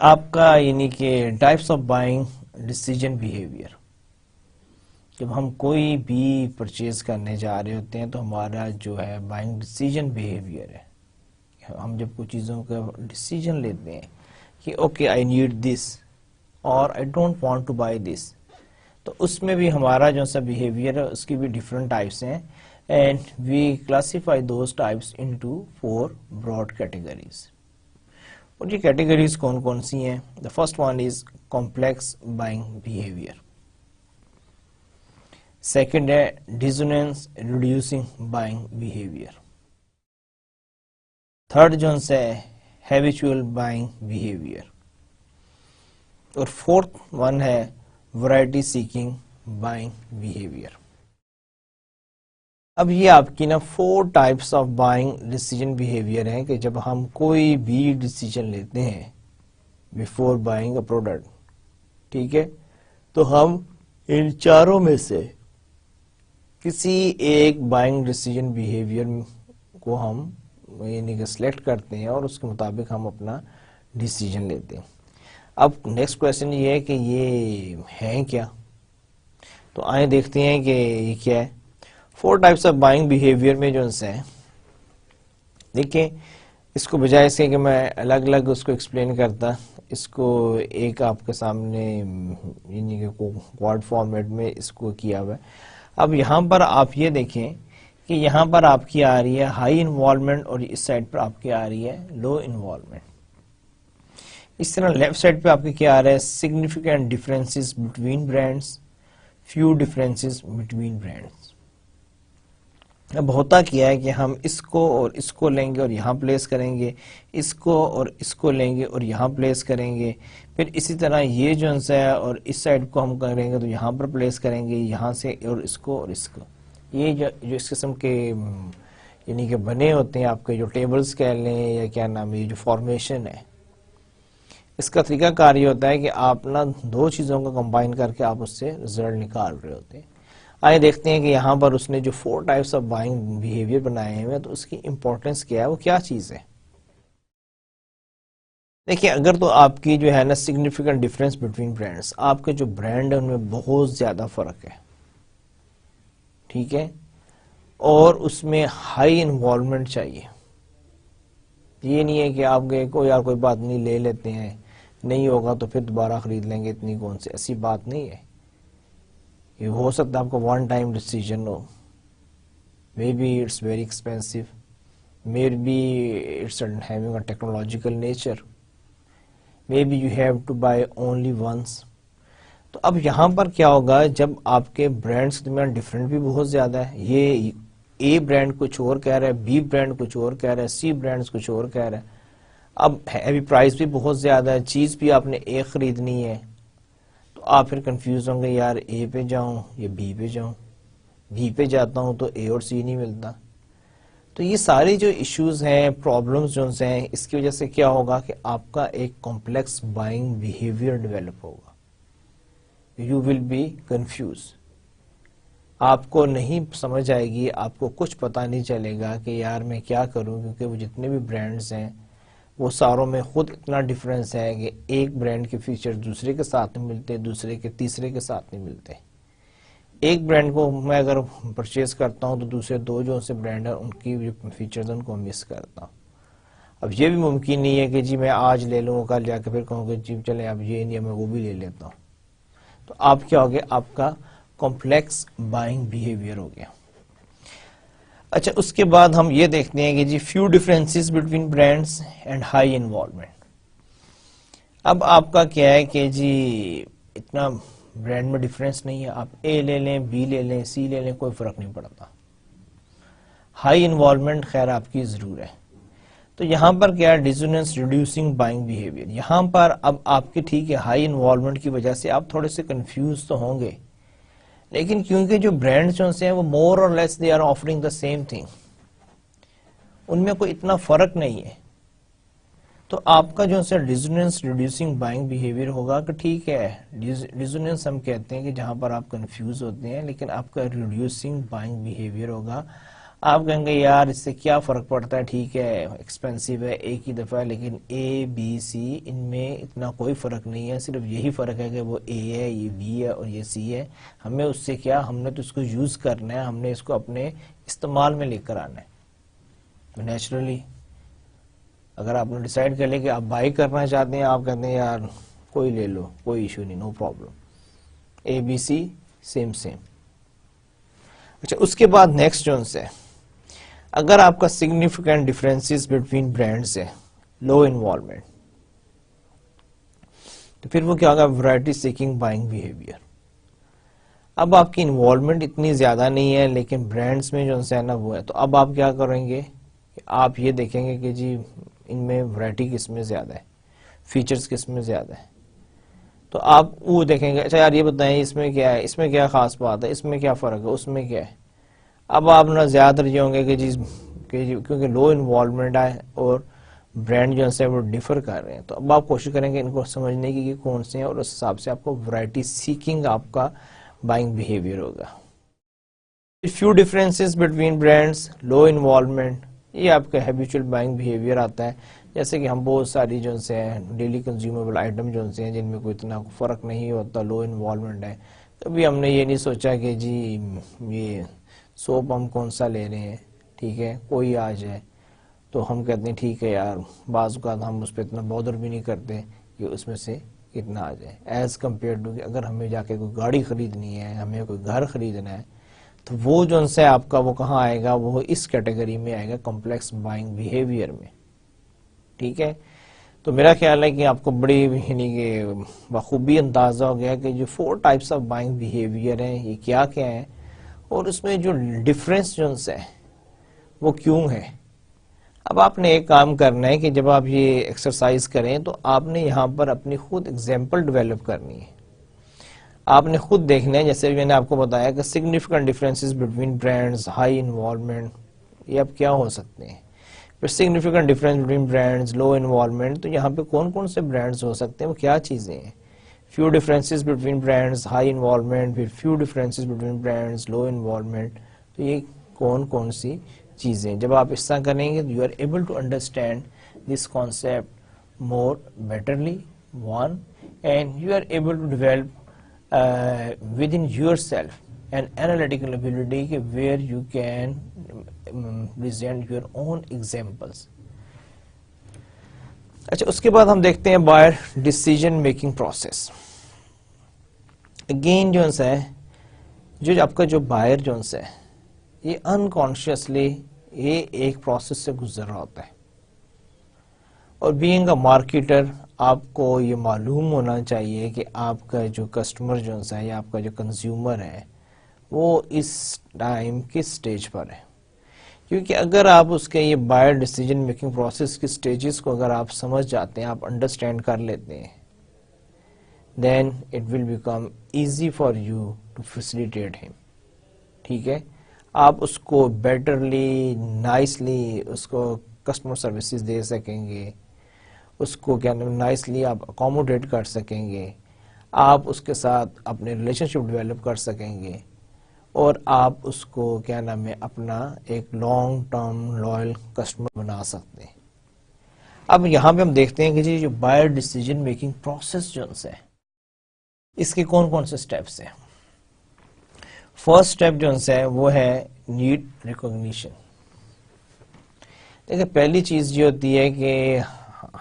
آپ کا یعنی کہ types of buying decision behaviour. جب ہم کوئی بھی پرچیز کرنے جا رہے ہوتے ہیں تو ہمارا جو ہے بائنگ ڈیسیجن بیہیویئر ہے، ہم جب کوئی چیزوں کا ڈیسیجن لیتے ہیں کہ اوکے آئی نیڈ دس اور I don't want to buy this, تو اس میں بھی ہمارا جو سا بیہیویئر ہے اس کی بھی ڈفرینٹ ٹائپس ہیں، and we classify those types into 4 broad categories. اور یہ کیٹیگریز کون کون سی ہیں؟ The first one is complex buying behaviour. Second ہے dissonance reducing buying behaviour. Third جو ہے ہیبیچول بائنگ بیہیویئر. اور فورتھ ون ہے ورائٹی سیکنگ بائنگ بیہیویئر. اب یہ آپ کی نا 4 types of buying decision behaviour ہیں کہ جب ہم کوئی بھی ڈیسیجن لیتے ہیں بیفور بائنگ اے پروڈکٹ، ٹھیک ہے، تو ہم ان چاروں میں سے کسی ایک بائنگ ڈیسیجن بیہیویئر کو ہم یعنی کہ سلیکٹ کرتے ہیں اور اس کے مطابق ہم اپنا ڈیسیجن لیتے ہیں. اب نیکسٹ کویسچن یہ ہے کہ یہ ہیں کیا، تو آئیں دیکھتے ہیں کہ یہ کیا ہے. 4 ٹائپس آف بائنگ بیہیویئر میں جو ہے دیکھیں، اس کو بجائے اس کے کہ میں الگ الگ اس کو ایکسپلین کرتا، اس کو ایک آپ کے سامنے یعنی کہ کوڈ فارمیٹ میں اس کو کیا ہوا ہے. اب یہاں پر آپ یہ دیکھیں کہ یہاں پر آپ کی آ رہی ہے ہائی انوالومنٹ اور اس سائڈ پر آپ کی آ رہی ہے لو انوالومنٹ. اس طرح لیفٹ سائڈ پہ آپ کی کیا آ رہا ہے؟ Significant differences between brands, few differences between brands. اب ہوتا کیا ہے کہ ہم اس کو اور اس کو لیں گے اور یہاں پلیس کریں گے، اس کو اور اس کو لیں گے اور یہاں پلیس کریں گے، پھر اسی طرح یہ جو ہے اور اس سائڈ کو ہم کریں گے تو یہاں پر پلیس کریں گے، یہاں سے اور اس کو اور اس کو. یہ جو اس قسم کے یعنی کہ بنے ہوتے ہیں آپ کے جو ٹیبلز کہہ لیں یا کیا نام ہے، یہ جو فارمیشن ہے، اس کا طریقہ کار یہ ہوتا ہے کہ آپ نا 2 چیزوں کو کمبائن کر کے آپ اس سے رزلٹ نکال رہے ہوتے ہیں. آئے دیکھتے ہیں کہ یہاں پر اس نے جو 4 ٹائپس آف بائنگ بیہیویئر بنائے ہوئے ہیں تو اس کی امپورٹنس کیا ہے، وہ کیا چیز ہے. دیکھیں اگر تو آپ کی جو ہے نا سگنیفیکنٹ ڈفرینس بٹوین برانڈس، آپ کے جو برانڈ ہے ان میں بہت زیادہ فرق ہے، ٹھیک ہے، اور اس میں ہائی انوالومنٹ چاہیے. یہ نہیں ہے کہ آپ گئے کو یار کوئی بات نہیں لے لیتے ہیں، نہیں ہوگا تو پھر دوبارہ خرید لیں گے، اتنی کون سی، ایسی بات نہیں ہے. یہ ہو سکتا ہے آپ کو ون ٹائم ڈیسیجن ہو، maybe it's very expensive, maybe it's having a technological nature, may be you have to buy only once. تو اب یہاں پر کیا ہوگا، جب آپ کے برانڈس کے درمیان ڈفرینٹ بھی بہت زیادہ ہے، یہ اے برانڈ کچھ اور کہہ رہا ہے، بی برانڈ کچھ اور کہہ رہا ہے، سی برانڈ کچھ اور کہہ رہا ہے، اب ہیوی پرائس بھی بہت زیادہ ہے، چیز بھی آپ نے ایک خریدنی ہے، تو آپ پھر کنفیوز ہوں گے یار اے پہ جاؤں یا بی پہ جاؤں، بی پہ جاتا ہوں تو اے اور سی نہیں ملتا. تو یہ سارے جو ایشوز ہیں، پرابلمز جو ہیں، اس کی وجہ سے کیا ہوگا کہ آپ کا ایک کمپلیکس بائنگ بیہیویئر ڈیولپ ہوگا. یو ول بی کنفیوز، آپ کو نہیں سمجھ آئے گی، آپ کو کچھ پتا نہیں چلے گا کہ یار میں کیا کروں، کیونکہ وہ جتنے بھی برانڈز ہیں وہ ساروں میں خود اتنا ڈفرینس ہے کہ ایک برانڈ کے فیچر دوسرے کے ساتھ نہیں ملتے، دوسرے کے تیسرے کے ساتھ نہیں ملتے. ایک برانڈ کو میں اگر پرچیز کرتا ہوں تو دوسرے دو جو سے برانڈ ہیں ان کی فیچرز ان کو مس کرتا ہوں. اب یہ بھی ممکن نہیں ہے کہ جی میں آج لے لوں کل جا کے پھر کہوں کہ جی چلیں اب یہ نہیں ہے میں وہ بھی لے لیتا ہوں. تو آپ کیا ہو گیا، آپ کا کمپلیکس بائنگ بیہیویئر ہو گیا. اچھا اس کے بعد ہم یہ دیکھتے ہیں کہ جی few differences between brands and high involvement. اب آپ کا کیا ہے کہ جی اتنا برانڈ میں ڈفرینس نہیں ہے، آپ اے لے لیں، بی لے لیں، سی لے لیں، کوئی فرق نہیں پڑتا. ہائی انوالومنٹ خیر آپ کی ضرور ہے. تو یہاں پر کیا ہے، ڈیزوننس ریڈیوسنگ بائنگ بیہیویئر. یہاں پر اب آپ کی ٹھیک ہے ہائی انوالومنٹ کی وجہ سے آپ تھوڑے سے کنفیوز تو ہوں گے، لیکن کیونکہ جو برانڈز جو ہیں وہ more or less they are offering the same thing, ان میں کوئی اتنا فرق نہیں ہے. تو آپ کا جو ہے ڈیزوننس ریڈیوسنگ بائنگ بیہیویئر ہوگا کہ ٹھیک ہے، ڈیزوننس ہم کہتے ہیں کہ جہاں پر آپ کنفیوز ہوتے ہیں، لیکن آپ کا ریڈیوسنگ بائنگ بیہیویئر ہوگا. آپ کہیں گے یار اس سے کیا فرق پڑتا ہے، ٹھیک ہے ایکسپینسو ہے ایک ہی دفعہ، لیکن اے بی سی ان میں اتنا کوئی فرق نہیں ہے، صرف یہی فرق ہے کہ وہ اے ہے، یہ بی ہے اور یہ سی ہے. ہمیں اس سے کیا، ہم نے تو اس کو یوز کرنا ہے، ہم نے اس کو اپنے استعمال میں لے کر آنا ہے. تو نیچرلی اگر آپ نے ڈیسائیڈ کر لیا کہ آپ بائی کرنا چاہتے ہیں، آپ کہتے ہیں یار کوئی لے لو، کوئی ایشو نہیں، نو پرابلم، اے بی سی سیم سیم. اچھا اس کے بعد نیکسٹ جو ہے، اگر آپ کا سگنیفیکینٹ ڈفرینسز بٹوین برانڈز ہے، لو انوالومنٹ، تو پھر وہ کیا ہوگا، ورائٹی سیکنگ بائنگ بیہیویئر. اب آپ کی انوالومنٹ اتنی زیادہ نہیں ہے لیکن برانڈز میں جو ہے نا وہ ہے، تو اب آپ کیا کریں گے کہ آپ یہ دیکھیں گے کہ جی ان میں ورائٹی کس میں زیادہ ہے، فیچرز کس میں زیادہ ہے. تو آپ وہ دیکھیں گے اچھا یار یہ بتائیں اس میں کیا ہے، اس میں کیا خاص بات ہے، اس میں کیا فرق ہے، اس میں کیا ہے. اب آپ نہ زیادہ تر یہ ہوں گے کہ جی کیونکہ لو انوالومنٹ ہے اور برانڈ جو ہے وہ ڈیفر کر رہے ہیں، تو اب آپ کوشش کریں گے ان کو سمجھنے کی کہ کون سے ہیں، اور اس حساب سے آپ کو ورائٹی سیکنگ آپ کا بائنگ بیہیویئر ہوگا. فیو ڈفرینسز بٹوین برانڈس، لو انوالومنٹ، یہ آپ کا ہیبیچول بائنگ بیہیویئر آتا ہے. جیسے کہ ہم بہت ساری جو سے ڈیلی کنزیومیبل آئٹم جو سے ہیں جن میں کوئی اتنا فرق نہیں ہوتا، لو انوالومنٹ ہے. کبھی ہم نے یہ نہیں سوچا کہ جی یہ سوپ ہم کون سا لے رہے ہیں، ٹھیک ہے کوئی آ جائے تو ہم کہتے ہیں ٹھیک ہے یار، بعض اوقات ہم اس پہ اتنا بودر بھی نہیں کرتے کہ اس میں سے کتنا آ جائے، ایز کمپیئر ٹو کہ اگر ہمیں جا کے کوئی گاڑی خریدنی ہے، ہمیں کوئی گھر خریدنا ہے، تو وہ جو ان سے آپ کا وہ کہاں آئے گا، وہ اس کیٹیگری میں آئے گا، کمپلیکس بائنگ بیہیویئر میں. ٹھیک ہے، تو میرا خیال ہے کہ آپ کو بڑی یعنی کہ بخوبی اندازہ ہو گیا کہ جو 4 ٹائپس آف بائنگ بیہیویئر ہیں یہ کیا کیا ہیں، اور اس میں جو ڈفرینس جو ہے وہ کیوں ہے. اب آپ نے ایک کام کرنا ہے کہ جب آپ یہ ایکسرسائز کریں تو آپ نے یہاں پر اپنی خود ایگزامپل ڈیولپ کرنی ہے. آپ نے خود دیکھنا ہے، جیسے میں نے آپ کو بتایا کہ significant differences between brands, high involvement, یہ اب کیا ہو سکتے ہیں. پھر سگنیفیکنٹ ڈفرینس بٹوین برانڈز، لو انوالومنٹ، تو یہاں پہ کون کون سے برانڈز ہو سکتے ہیں، وہ کیا چیزیں ہیں. Few differences between brands, high involvement, پھر فیو ڈفرینسز بٹوین برانڈز، لو انوالومنٹ، تو یہ کون کون سی چیزیں. جب آپ اس طرح کریں گے تو you are able to understand this concept more betterly, one, and you are able to develop within yourself an analytical ability where you can present your own examples. اچھا اس کے بعد ہم دیکھتے ہیں buyer decision making process. Again جو ہے جو آپ کا جو بائر جو ہے یہ انکانشیسلی یہ ایک پروسیس سے گزر رہا ہوتا ہے, اور بینگ اے مارکیٹر آپ کو یہ معلوم ہونا چاہیے کہ آپ کا جو کسٹمر جو ہے یا آپ کا جو کنزیومر ہے وہ اس ٹائم کس سٹیج پر ہے. کیونکہ اگر آپ اس کے یہ بائر ڈیسیجن میکنگ پروسیس کی سٹیجز کو اگر آپ سمجھ جاتے ہیں, آپ انڈرسٹینڈ کر لیتے ہیں, then it will become easy for you to facilitate him. ٹھیک ہے, آپ اس کو بیٹرلی نائسلی اس کو کسٹمر سروسز دے سکیں گے, اس کو کیا نائسلی آپ اکوموڈیٹ کر سکیں گے, آپ اس کے ساتھ اپنے ریلیشن شپ ڈیولپ کر سکیں گے, اور آپ اس کو کیا نام ہے اپنا ایک لانگ ٹرم لوئل کسٹمر بنا سکتے ہیں. اب یہاں پہ ہم دیکھتے ہیں کہ جی جو بائر ڈیسیجن میکنگ پروسیس جو ہے اس کے کون کون سے سٹیپس ہیں. فرسٹ سٹیپ جو ہے وہ ہے نیڈ ریکگنیشن. دیکھیں پہلی چیز یہ ہوتی ہے کہ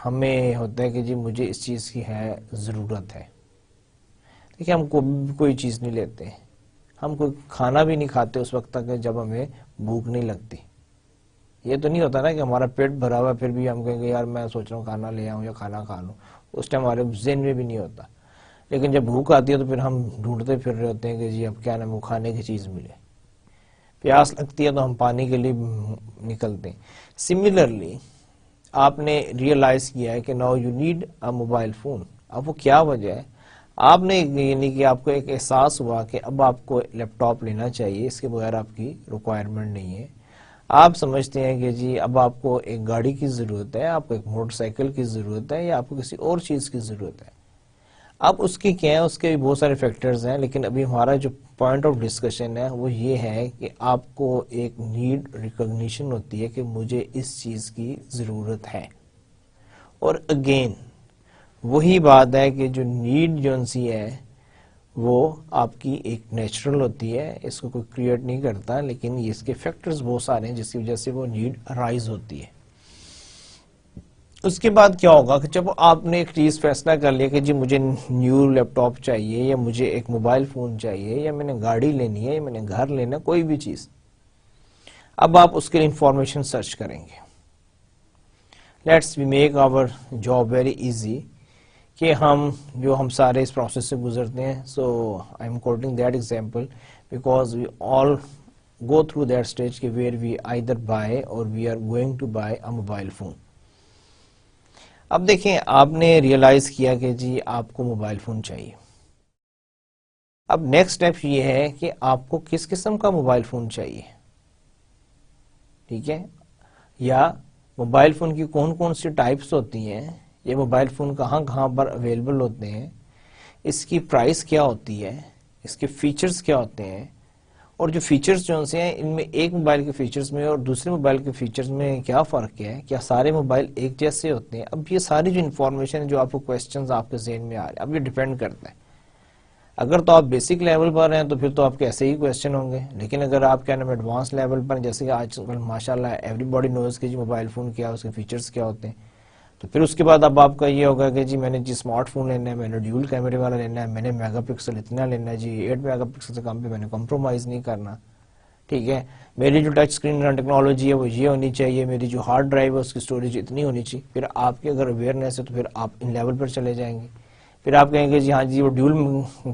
ہمیں ہوتا ہے کہ جی مجھے اس چیز کی ہے ضرورت ہے. دیکھیں ہم کوئی چیز نہیں لیتے, ہم کوئی کھانا بھی نہیں کھاتے اس وقت تک جب ہمیں بھوک نہیں لگتی. یہ تو نہیں ہوتا نا کہ ہمارا پیٹ بھرا ہوا پھر بھی ہم کہیں گے یار میں سوچ رہا ہوں کھانا لے آؤں یا کھانا کھا لوں, اس ٹائم ہمارے ذہن میں بھی نہیں ہوتا. لیکن جب بھوک آتی ہے تو پھر ہم ڈھونڈتے پھر رہے ہوتے ہیں کہ جی اب کیا نام وہ کھانے کی چیز ملے. پیاس لگتی ہے تو ہم پانی کے لیے نکلتے ہیں. سملرلی آپ نے ریئلائز کیا ہے کہ now you need a mobile phone. اب وہ کیا وجہ ہے, آپ نے یعنی کہ آپ کو ایک احساس ہوا کہ اب آپ کو لیپ ٹاپ لینا چاہیے, اس کے بغیر آپ کی ریکوائرمنٹ نہیں ہے. آپ سمجھتے ہیں کہ جی اب آپ کو ایک گاڑی کی ضرورت ہے, آپ کو ایک موٹر سائیکل کی ضرورت ہے, یا آپ کو کسی اور چیز کی ضرورت ہے. اب اس کی کیا ہے, اس کے بھی بہت سارے فیکٹرز ہیں, لیکن ابھی ہمارا جو پوائنٹ آف ڈسکشن ہے وہ یہ ہے کہ آپ کو ایک نیڈ ریکگنیشن ہوتی ہے کہ مجھے اس چیز کی ضرورت ہے. اور اگین وہی بات ہے کہ جو نیڈ جو سی ہے وہ آپ کی ایک نیچرل ہوتی ہے, اس کو کوئی کریٹ نہیں کرتا, لیکن اس کے فیکٹرز بہت سارے ہیں جس کی وجہ سے وہ نیڈ ارائز ہوتی ہے. اس کے بعد کیا ہوگا کہ جب آپ نے ایک چیز فیصلہ کر لیا کہ جی مجھے نیو لیپ ٹاپ چاہیے, یا مجھے ایک موبائل فون چاہیے, یا میں نے گاڑی لینی ہے, یا میں نے گھر لینا, کوئی بھی چیز, اب آپ اس کے لیے انفارمیشن سرچ کریں گے. Let's we make our job very easy کہ ہم سارے اس پروسیس سے گزرتے ہیں. So I am quoting that example because we all go through that stage کہ where we either buy or we are going to buy a mobile phone. اب دیکھیں آپ نے ریئلائز کیا کہ جی آپ کو موبائل فون چاہیے. اب نیکسٹ اسٹیپ یہ ہے کہ آپ کو کس قسم کا موبائل فون چاہیے, ٹھیک ہے, یا موبائل فون کی کون کون سی ٹائپس ہوتی ہیں, یہ موبائل فون کہاں کہاں پر اویلیبل ہوتے ہیں, اس کی پرائس کیا ہوتی ہے, اس کے فیچرز کیا ہوتے ہیں, اور جو فیچرز جو ہیں ان میں ایک موبائل کے فیچرز میں اور دوسرے موبائل کے فیچرز میں کیا فرق ہے, کیا سارے موبائل ایک جیسے ہوتے ہیں. اب یہ ساری جو انفارمیشن ہے جو آپ کو کویسچنز آپ کے ذہن میں آ رہے ہیں, اب یہ ڈیپینڈ کرتا ہے. اگر تو آپ بیسک لیول پر ہیں تو پھر تو آپ کے ایسے ہی کویسچن ہوں گے, لیکن اگر آپ کیا نام ایڈوانس لیول پر, جیسے کہ آج کل ماشاءاللہ ایوری باڈی نوز کہ جی موبائل فون کیا, اس کے فیچرز کیا ہوتے ہیں, تو پھر اس کے بعد اب آپ کا یہ ہوگا کہ جی میں نے اسمارٹ فون لینا ہے, میں نے ڈیول کیمرے والا لینا ہے, میں نے میگا پکسل اتنا لینا ہے, جی 8 میگا پکسل سے کم پہ میں نے کمپرومائز نہیں کرنا, ٹھیک ہے. میری جو ٹچ اسکرین ٹیکنالوجی ہے وہ یہ ہونی چاہیے, میری جو ہارڈ ڈرائیو ہے اس کی اسٹوریج اتنی ہونی چاہیے. پھر آپ کی اگر اویئرنیس ہے تو پھر آپ ان لیول پر چلے جائیں گے. پھر آپ کہیں گے جی ہاں جی وہ ڈیول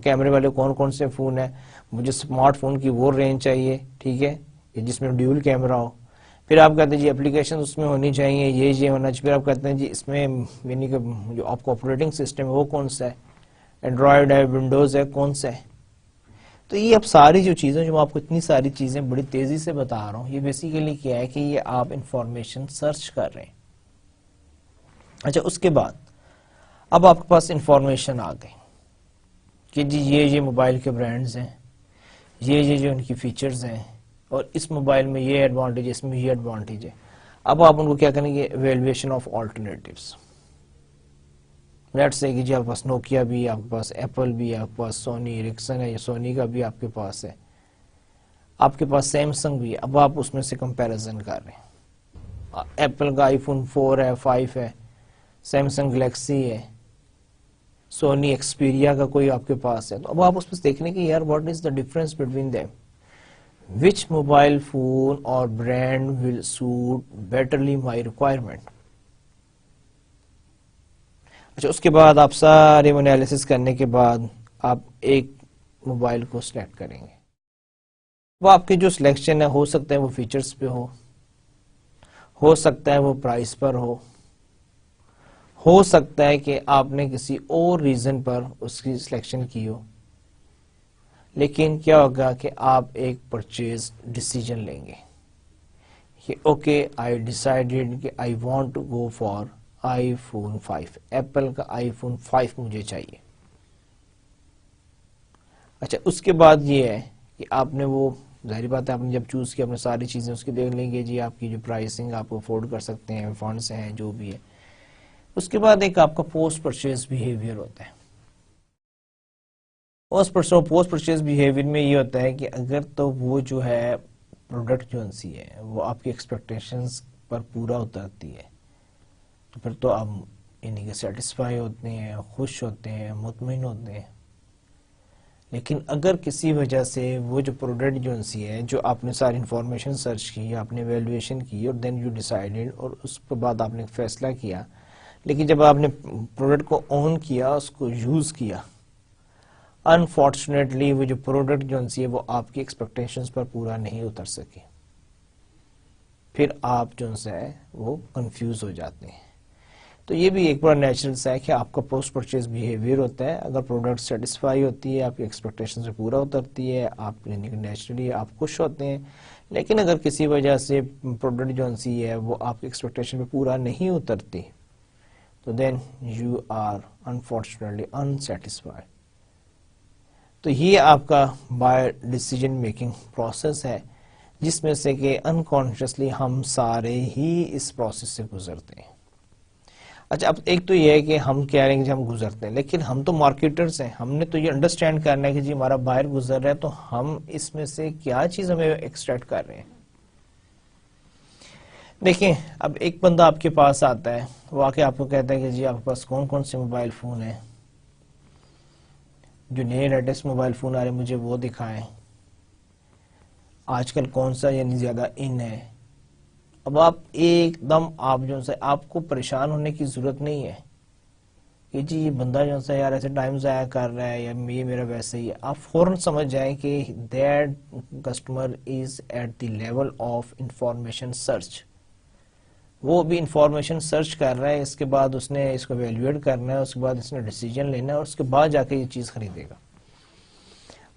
کیمرے والے کون کون سے فون ہیں, مجھے اسمارٹ فون کی وہ رینج چاہیے, ٹھیک ہے, جس میں ڈیول کیمرہ ہو. پھر آپ کہتے ہیں جی اپلیکیشن اس میں ہونی چاہیے, یہ ہونا چاہیے. پھر آپ کہتے ہیں جی اس میں یعنی کہ جو آپ کو آپریٹنگ سسٹم ہے وہ کون سا ہے, اینڈرائڈ ہے, ونڈوز ہے, کون سا ہے. تو یہ اب ساری جو چیزیں جو میں آپ کو اتنی ساری چیزیں بڑی تیزی سے بتا رہا ہوں, یہ بیسیکلی کیا ہے کہ یہ آپ انفارمیشن سرچ کر رہے ہیں. اچھا اس کے بعد اب آپ کے پاس انفارمیشن آ گئی کہ جی یہ موبائل کے برانڈز ہیں, یہ جو ان کی فیچرز ہیں, اور اس موبائل میں یہ ایڈوانٹیج ہے, اس میں یہ ایڈوانٹیج ہے. اب آپ ان کو کیا کریں گے, evaluation of alternatives. Let's say کہ جی آپ کے پاس نوکیا بھی، آپ کے پاس ایپل بھی، آپ کے پاس سونی ایرکسن ہے، یا سونی کا بھی آپ کے پاس ہے، آپ کے پاس سیمسنگ بھی ہے. اب آپ اس میں سے کمپیریزن کر رہے ہیں. ایپل کا آئی فون 4 ہے، 5 ہے، سیمسنگ گلیکسی ہے، سونی ایکسپیریا کا کوئی آپ کے پاس ہے. تو اب آپ اس میں دیکھنے کہ یار what is the difference between them, which mobile phone اور برانڈ ول سوٹ بیٹرلی مائی ریکوائرمنٹ. اچھا، اس کے بعد آپ سارے انالیسس کرنے کے بعد آپ ایک موبائل کو سلیکٹ کریں گے. وہ آپ کی جو سلیکشن ہے، ہو سکتا ہے وہ فیچرز پہ ہو سکتا ہے وہ پرائس پر ہو سکتا ہے کہ آپ نے کسی اور ریزن پر اس کی سلیکشن کی ہو. لیکن کیا ہوگا کہ آپ ایک پرچیز ڈیسیجن لیں گے کہ اوکے آئی ڈیسائیڈیڈ کہ I want to go for iPhone 5، Apple کا آئی فون 5 مجھے چاہیے. اچھا، اس کے بعد یہ ہے کہ آپ نے وہ ظاہری بات ہے آپ نے جب چوز کیا، اپنے ساری چیزیں اس کی دیکھ لیں گے جی، آپ کی جو پرائسنگ آپ افورڈ کر سکتے ہیں، فنڈس ہیں جو بھی ہے. اس کے بعد ایک آپ کا پوسٹ پرچیز بیہیویئر ہوتا ہے. پوسٹ پرچیز بیہیویئر میں یہ ہوتا ہے کہ اگر تو وہ جو ہے پروڈکٹ جو سی ہے وہ آپ کی ایکسپیکٹیشنز پر پورا اترتی ہے تو پھر تو آپ یعنی کہ سیٹسفائی ہوتے ہیں، خوش ہوتے ہیں، مطمئن ہوتے ہیں. لیکن اگر کسی وجہ سے وہ جو پروڈکٹ جو سی ہے، جو آپ نے ساری انفارمیشن سرچ کی، آپ نے ایویلویشن کی اور دین یو ڈیسائیڈڈ، اور اس کے بعد آپ نے فیصلہ کیا، لیکن جب آپ نے پروڈکٹ کو آن کیا، اس کو یوز کیا، انفارچونیٹلی وہ جو پروڈکٹ جو سی ہے وہ آپ کی ایکسپیکٹیشنز پر پورا نہیں اتر سکی، پھر آپ جو ہے وہ کنفیوز ہو جاتے ہیں. تو یہ بھی ایک بڑا نیچرل سا ہے کہ آپ کا پوسٹ پرچیز بیہیویئر ہوتا ہے. اگر پروڈکٹ سیٹسفائی ہوتی ہے، آپ کی ایکسپیکٹیشن سے پورا اترتی ہے، آپ نیچرلی آپ خوش ہوتے ہیں. لیکن اگر کسی وجہ سے پروڈکٹ جو سی ہے وہ آپ کی ایکسپیکٹیشن پہ پورا نہیں اترتی تو then you are unfortunately unsatisfied. تو یہ آپ کا بائی ڈیسیجن میکنگ پروسیس ہے، جس میں سے کہ انکانشیسلی ہم سارے ہی اس پروسیس سے گزرتے ہیں. اچھا، اب ایک تو یہ ہے کہ ہم کہہ رہے ہیں کہ ہم گزرتے ہیں، لیکن ہم تو مارکیٹرز ہیں، ہم نے تو یہ انڈرسٹینڈ کرنا ہے کہ جی ہمارا بائر گزر رہا ہے تو ہم اس میں سے کیا چیز ہمیں ایکسٹریکٹ کر رہے ہیں. دیکھیں، اب ایک بندہ آپ کے پاس آتا ہے، وہ آ کے آپ کو کہتا ہے کہ جی آپ کے پاس کون کون سے موبائل فون ہیں، جو نئے لیٹسٹ موبائل فون آ رہے ہیں مجھے وہ دکھائیں، آج کل کون سا یعنی زیادہ ان ہے. اب آپ ایک دم آپ جو ہے آپ کو پریشان ہونے کی ضرورت نہیں ہے کہ جی یہ بندہ جو ہے یار ایسے ٹائم ضائع کر رہا ہے یا یہ میرا ویسے ہی ہے. آپ فوراً سمجھ جائیں کہ that customer is at the level of information search. وہ بھی انفارمیشن سرچ کر رہا ہے، اس کے بعد اس نے اس کو ایویلویٹ کرنا ہے، اس کے بعد اس نے ڈیسیجن لینا ہے اور اس کے بعد جا کے یہ چیز خریدے گا.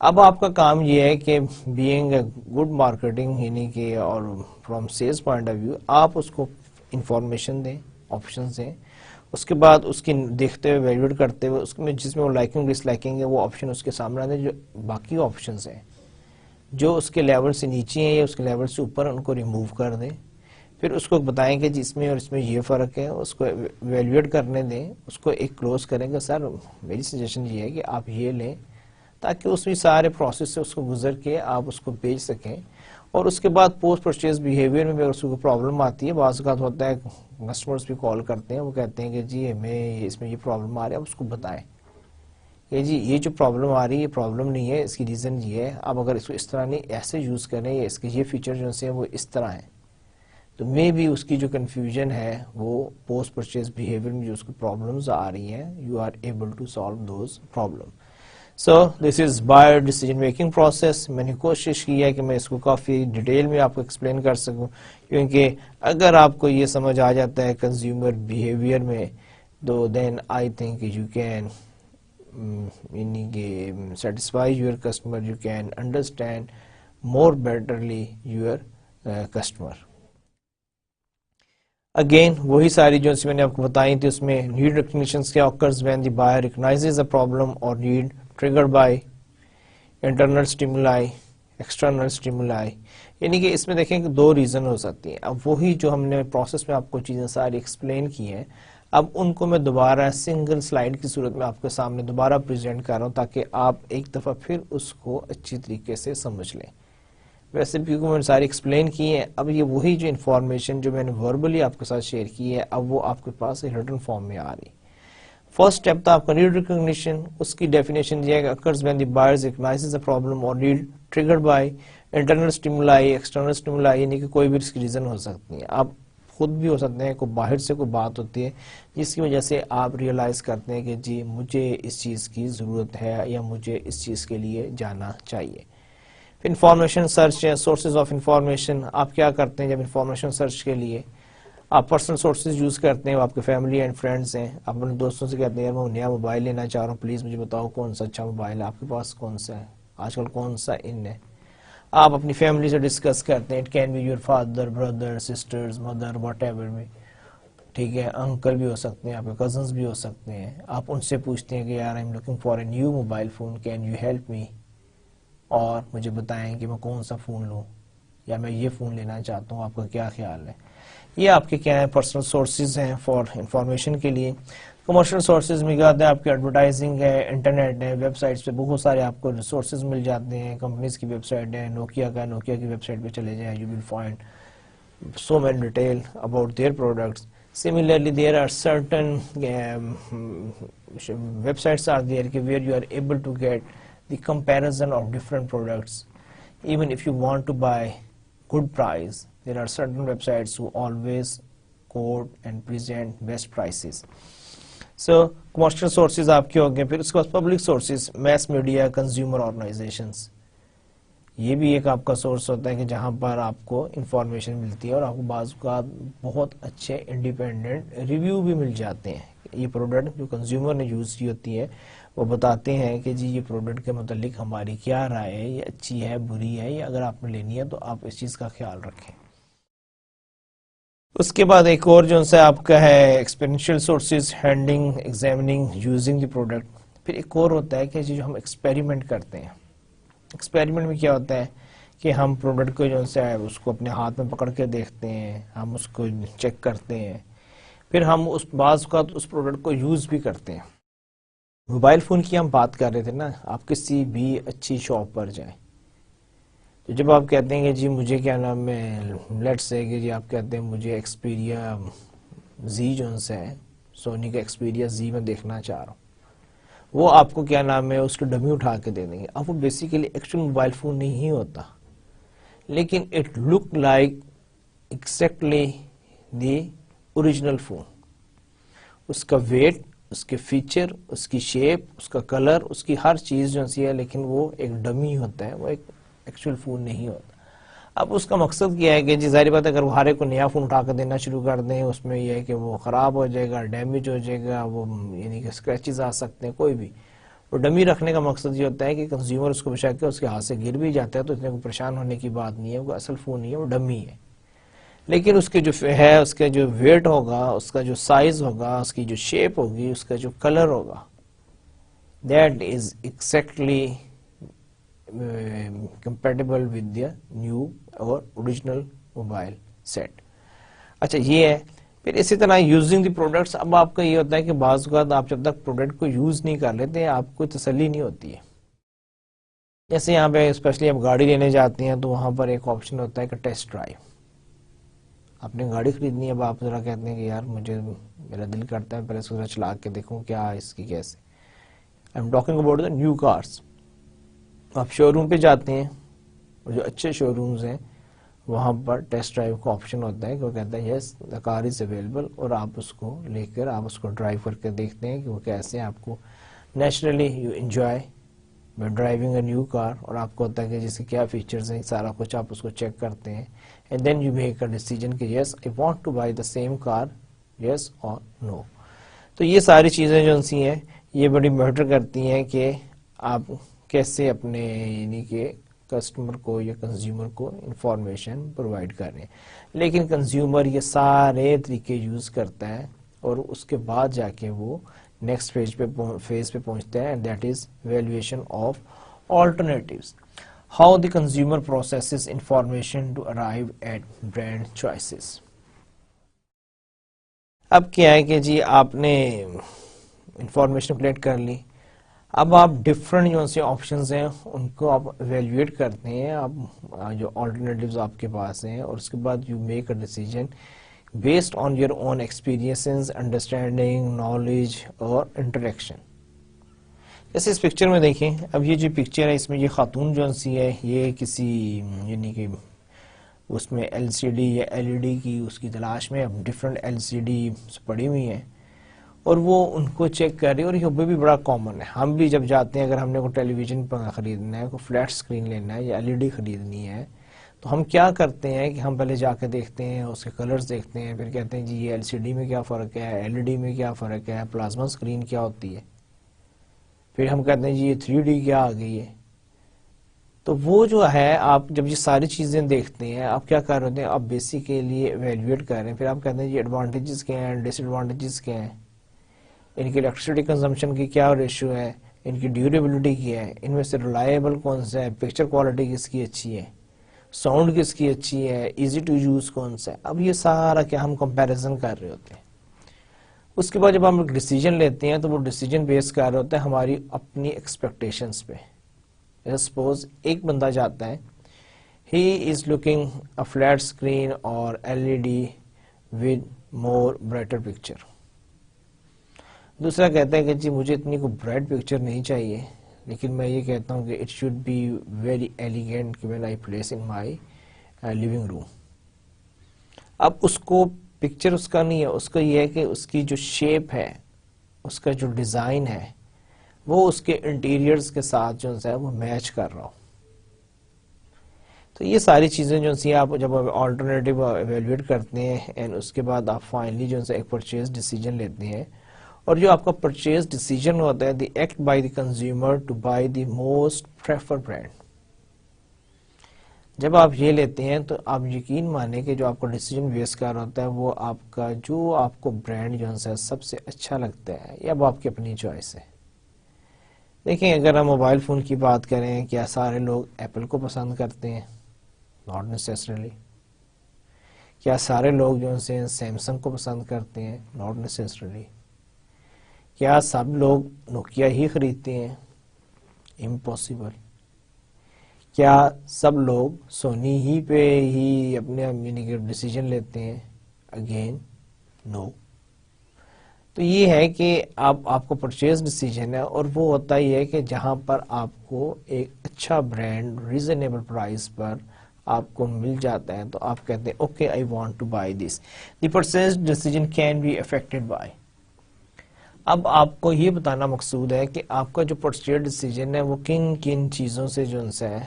اب آپ کا کام یہ ہے کہ بینگ اے گڈ مارکیٹنگ یعنی کہ اور from sales point of view آپ اس کو انفارمیشن دیں، آپشنز دیں، اس کے بعد اس کی دیکھتے ہوئے ایویلویٹ کرتے ہوئے اس میں جس میں وہ لائکنگ ڈس لائکنگ ہے وہ آپشن اس کے سامنے آتے ہیں. جو باقی آپشنز ہیں جو اس کے لیول سے نیچے ہیں یا اس کے لیول سے اوپر ان کو ریموو کر دیں. پھر اس کو بتائیں کہ جی اس میں اور اس میں یہ فرق ہے، اس کو ایویلویٹ کرنے دیں، اس کو ایک کلوز کریں کہ سر میری سجیشن یہ ہے کہ آپ یہ لیں، تاکہ اس میں سارے پروسیس سے اس کو گزر کے آپ اس کو بیچ سکیں. اور اس کے بعد پوسٹ پرچیز بیہیویئر میں اس کو پرابلم آتی ہے، بعض اوقات ہوتا ہے کسٹمرز بھی کال کرتے ہیں، وہ کہتے ہیں کہ جی ہمیں اس میں یہ پرابلم آ رہی ہے، آپ اس کو بتائیں کہ جی یہ جو پرابلم آ رہی ہے یہ پرابلم نہیں ہے، اس کی ریزن یہ ہے، آپ اگر اس کو اس طرح نہیں ایسے یوز کریں یا اس کے یہ فیچر جو ہیں وہ اس طرح ہیں. تو میں بھی اس کی جو کنفیوژن ہے وہ پوسٹ پرچیز بیہیویئر میں جو اس کو پرابلمز آ رہی ہیں you are able to solve those problem. So this is buyer decision making process. میں نے کوشش کی ہے کہ میں اس کو کافی ڈیٹیل میں آپ کو ایکسپلین کر سکوں، کیونکہ اگر آپ کو یہ سمجھ آ جاتا ہے کنزیومر بیہیویئر میں تو then I think you can satisfy your customer, you can understand more betterly your customer. Again وہی ساری جو میں نے آپ کو بتائی تھی، اس میں نیڈ ریکگنیشن کیا occurs when the buyer recognizes a problem or need triggered by internal stimuli, external stimuli. یعنی کہ اس میں دیکھیں کہ دو ریزن ہو سکتی ہیں. اب وہی جو ہم نے پروسیس میں آپ کو چیزیں ساری ایکسپلین کی ہیں، اب ان کو میں دوبارہ سنگل سلائیڈ کی صورت میں آپ کے سامنے دوبارہ پریزنٹ کر رہا ہوں تاکہ آپ ایک دفعہ پھر اس کو اچھی طریقے سے سمجھ لیں. ویسے بھی میں نے ساری ایکسپلین کی ہے. اب یہ وہی جو انفارمیشن جو میں نے وربلی آپ کے ساتھ شیئر کی ہے اب وہ آپ کے پاس ریٹن فارم میں آ رہی. فرسٹ اسٹیپ تھا آپ کا نیڈ ریکگنیشن. اس کی ڈیفینیشن دیا ہے occurs when the buyer recognizes a problem or need triggered by internal stimuli, external stimuli, یعنی کہ کوئی بھی اس کی ریزن ہو سکتی ہے. آپ خود بھی ہو سکتے ہیں, کوئی باہر سے کوئی بات ہوتی ہے جس کی وجہ سے آپ ریئلائز کرتے ہیں کہ جی مجھے اس چیز کی ضرورت ہے یا مجھے اس چیز کے لیے جانا چاہیے. پھر انفارمیشن سرچ ہے, سورسز آف انفارمیشن. آپ کیا کرتے ہیں جب انفارمیشن سرچ کے لیے آپ پرسنل سورسز یوز کرتے ہیں, وہ آپ کے فیملی اینڈ فرینڈز ہیں. آپ اپنے دوستوں سے کہتے ہیں میں نیا موبائل لینا چاہ رہا ہوں, پلیز مجھے بتاؤ کون سا اچھا موبائل ہے, آپ کے پاس کون سا ہے, آج کل کون سا ان ہے. آپ اپنی فیملی سے ڈسکس کرتے ہیں. It can be your father, brother, sisters, mother, whatever بھی, ٹھیک ہے, انکل بھی ہو سکتے ہیں, آپ کے کزنس بھی ہو سکتے ہیں. آپ ان سے پوچھتے ہیں کہ یار I am looking for a new mobile phone, can you help me, اور مجھے بتائیں کہ میں کون سا فون لوں یا میں یہ فون لینا چاہتا ہوں, آپ کا کیا خیال ہے. یہ آپ کے کیا ہیں پرسنل سورسز ہیں فار انفارمیشن کے لیے. کمرشل سورسز میں کیا ہوتا ہے آپ کی ایڈورٹائزنگ ہے, انٹرنیٹ ہے, ویب سائٹس پہ بہت سارے آپ کو ریسورسز مل جاتے ہیں. کمپنیز کی ویب سائٹ ہے, نوکیا کا, نوکیا کی ویب سائٹ پہ چلے جائیں, you will find so many detail about their products. Similarly, there are certain websites are there where you are able to get the comparison of different products. Even if you want to buy good price, there are certain websites who always quote and present best prices. So commercial sources آپ کے ہو گئے. پھر اس کے بعد public sources, mass media, consumer organisations. یہ بھی ایک آپ کا سورس ہوتا ہے کہ جہاں پر آپ کو انفارمیشن ملتی ہے اور آپ کو بعض اوقات بہت اچھے انڈیپینڈنٹ ریویو بھی مل جاتے ہیں. یہ پروڈکٹ جو کنزیومر نے یوز کی ہوتی ہے وہ بتاتے ہیں کہ جی یہ پروڈکٹ کے متعلق ہماری کیا رائے ہے, یہ اچھی ہے, بری ہے, یا اگر آپ نے لینی ہے تو آپ اس چیز کا خیال رکھیں. اس کے بعد ایک اور جو سے آپ کا ہے experiential sources, handling, examining, using the product. پھر ایک اور ہوتا ہے کہ جو ہم ایکسپیریمنٹ کرتے ہیں. ایکسپیریمنٹ میں کیا ہوتا ہے کہ ہم پروڈکٹ کو جو ہے اس کو اپنے ہاتھ میں پکڑ کے دیکھتے ہیں, ہم اس کو چیک کرتے ہیں, پھر ہم اس بعض اوقات اس پروڈکٹ کو یوز بھی کرتے ہیں. موبائل فون کی ہم بات کر رہے تھے نا, آپ کسی بھی اچھی شاپ پر جائیں تو جب آپ کہتے ہیں کہ جی مجھے کیا نام ہے, لیٹس سے کہ جی آپ کہتے ہیں مجھے ایکسپیریا زی جو ہے, سونی کا ایکسپیریا زی میں دیکھنا چاہ رہا ہوں, وہ آپ کو کیا نام ہے اس کو ڈمی اٹھا کے دے دیں گے. اب وہ بیسیکلی ایکچوئل موبائل فون نہیں ہوتا, لیکن it look like exactly the original phone. اس کا ویٹ, اس کے فیچر, اس کی شیپ, اس کا کلر, اس کی ہر چیز جو سی ہے, لیکن وہ ایک ڈمی ہوتا ہے, وہ ایک ایکچوئل فون نہیں ہوتا. اب اس کا مقصد کیا ہے کہ جی ظاہر بات ہے اگر وہ ہر ایک کو نیا فون اٹھا کر دینا شروع کر دیں, اس میں یہ ہے کہ وہ خراب ہو جائے گا, ڈیمیج ہو جائے گا, وہ یعنی کہ اسکریچز آ سکتے ہیں, کوئی بھی. وہ ڈمی رکھنے کا مقصد یہ ہوتا ہے کہ کنزیومر اس کو بشک کے اس کے ہاتھ سے گر بھی جاتا ہے تو اتنے کو پریشان ہونے کی بات نہیں ہے, وہ اصل فون نہیں ہے, وہ ڈمی ہے. لیکن اس کے جو ہے, اس کا جو ویٹ ہوگا, اس کا جو سائز ہوگا, اس کی جو شیپ ہوگی, اس کا جو کلر ہوگا, that is exactly compatible with the new or original mobile set. اچھا یہ ہے. پھر اسی طرح یوزنگ دی پروڈکٹس. اب آپ کا یہ ہوتا ہے کہ بعض اوقات آپ جب تک پروڈکٹ کو یوز نہیں کر لیتے آپ کو تسلی نہیں ہوتی ہے. جیسے یہاں پہ اسپیشلی آپ گاڑی لینے جاتے ہیں تو وہاں پر ایک آپشن ہوتا ہے کہ ٹیسٹ ڈرائیو. آپ نے گاڑی خریدنی ہے, اب آپ ذرا کہتے ہیں کہ یار مجھے میرا دل کرتا ہے پہلے اس کو ذرا چلا کے دیکھوں کیا اس کی کیسے. I am talking about the new cars. آپ شو روم پہ جاتے ہیں اور جو اچھے شو رومز ہیں وہاں پر ٹیسٹ ڈرائیو کا آپشن ہوتا ہے کہ وہ کہتا ہے یس دا کار از اویلیبل, اور آپ اس کو لے کر آپ اس کو ڈرائیو کر کے دیکھتے ہیں کہ وہ کیسے. آپ کو naturally you enjoy by driving a new car, اور آپ کو ہوتا ہے کہ جس کے کیا فیچرز ہیں سارا کچھ آپ اس کو چیک کرتے ہیں, and then you make a decision کہ yes I want to buy the same car, yes or no. تو یہ ساری چیزیں جو سی ہیں یہ بڑی میٹر کرتی ہیں کہ آپ کیسے اپنے یعنی کہ کسٹمر کو یا کنزیومر کو انفارمیشن پرووائڈ کر رہے ہیں. لیکن کنزیومر یہ سارے طریقے یوز کرتا ہے اور اس کے بعد جا کے وہ نیکسٹ فیز پہ پہنچتا ہے, and that is evaluation of alternatives. How the consumer processes information to arrive at brand choices. اب کیا ہے کہ جی آپ نے انفارمیشن کلیکٹ کر لی، اب آپ ڈفرنٹ جو سے آپشنز ہیں ان کو آپ ایویلویٹ کرتے ہیں، آپ جو آلٹرنیٹیوز آپ کے پاس ہیں، اور اس کے بعد you make a decision based on your own experiences, understanding, knowledge اور انٹریکشن. جیسے اس پکچر میں دیکھیں، اب یہ جو پکچر ہے اس میں یہ خاتون جو سی ہے یہ کسی یعنی کہ اس میں ایل سی ڈی یا ایل ای ڈی کی اس کی تلاش میں ڈفرنٹ ایل سی ڈی پڑی ہوئی ہیں اور وہ ان کو چیک کر رہی ہے. اور یہ بھی بڑا کامن ہے، ہم بھی جب جاتے ہیں اگر ہم نے کوئی ٹیلی ویژن خریدنا ہے، کوئی فلیٹ اسکرین لینا ہے یا ایل ای ڈی خریدنی ہے، تو ہم کیا کرتے ہیں کہ ہم پہلے جا کے دیکھتے ہیں، اس کے کلرز دیکھتے ہیں، پھر کہتے ہیں جی یہ ایل سی ڈی میں کیا فرق ہے، ایل ای ڈی میں کیا فرق ہے، پلازما اسکرین کیا ہوتی ہے، پھر ہم کہتے ہیں جی یہ 3D کیا آ گئی ہے. تو وہ جو ہے آپ جب یہ ساری چیزیں دیکھتے ہیں، آپ کیا کر رہے ہیں، آپ بیسیکلی ایویلویٹ کر رہے ہیں، پھر آپ کہتے ہیں جی ایڈوانٹیجز کیا ہیں، ڈس ایڈوانٹیجز کیا ہیں، ان کی الیکٹریسٹی کنزمپشن کی کیا ریشو ہے، ان کی ڈیوریبلٹی کیا ہے، ان میں سے ریلائبل کون سا ہے، پکچر کوالٹی کس کی اچھی ہے، ساؤنڈ کس کی اچھی ہے، ایزی ٹو یوز کون سا ہے. اب یہ سارا کیا ہم کمپیریزن کر رہے ہوتے ہیں. اس کے بعد جب ہم ایک ڈیسیجن لیتے ہیں تو وہ ڈیسیجن بیس کر رہے ہوتے ہیں ہماری اپنی ایکسپیکٹیشنز پہ. سپوز ایک بندہ جاتا ہے، he is looking a flat screen or L E D with more brighter picture. دوسرا کہتا ہے کہ جی مجھے اتنی کوئی برائٹ پکچر نہیں چاہیے، لیکن میں یہ کہتا ہوں کہ it should be very elegant when I place in my living room. اب اس کو پکچر اس کا نہیں ہے، اس کا یہ ہے کہ اس کی جو شیپ ہے، اس کا جو ڈیزائن ہے، وہ اس کے انٹیریئرز کے ساتھ جو ہے وہ میچ کر رہا ہو. تو یہ ساری چیزیں جو سی آپ جب آلٹرنیٹیو ایویلویٹ کرتے ہیں اینڈ اس کے بعد آپ فائنلی جو ہے ایک پرچیز ڈیسیجن لیتے ہیں. اور جو آپ کا پرچیز ڈیسیجن ہوتا ہے، the act by the consumer to buy the most prefer brand. جب آپ یہ لیتے ہیں تو آپ یقین مانیں کہ جو آپ کو ڈیسیجن بیس کر ہوتا ہے وہ آپ کا جو آپ کو برانڈ جو ہے سب سے اچھا لگتا ہے، یا اب آپ کی اپنی چوائس ہے. دیکھیں اگر ہم موبائل فون کی بات کریں، کیا سارے لوگ ایپل کو پسند کرتے ہیں؟ ناٹ نیسیسریلی. کیا سارے لوگ جو ہیں سیمسنگ کو پسند کرتے ہیں؟ ناٹ نیسیسریلی. کیا سب لوگ نوکیا ہی خریدتے ہیں؟ امپاسبل. کیا سب لوگ سونی ہی پہ ہی اپنے ڈیسیجن لیتے ہیں؟ Again no. تو یہ ہے کہ آپ کو پرچیز ڈیسیجن ہے، اور وہ ہوتا ہی ہے کہ جہاں پر آپ کو ایک اچھا برانڈ ریزنیبل پرائس پر آپ کو مل جاتا ہے تو آپ کہتے ہیں okay I want to buy this. The purchase decision can be affected by. اب آپ کو یہ بتانا مقصود ہے کہ آپ کا جو پرچیز ڈیسیجن ہے وہ کن کن چیزوں سے جو ہے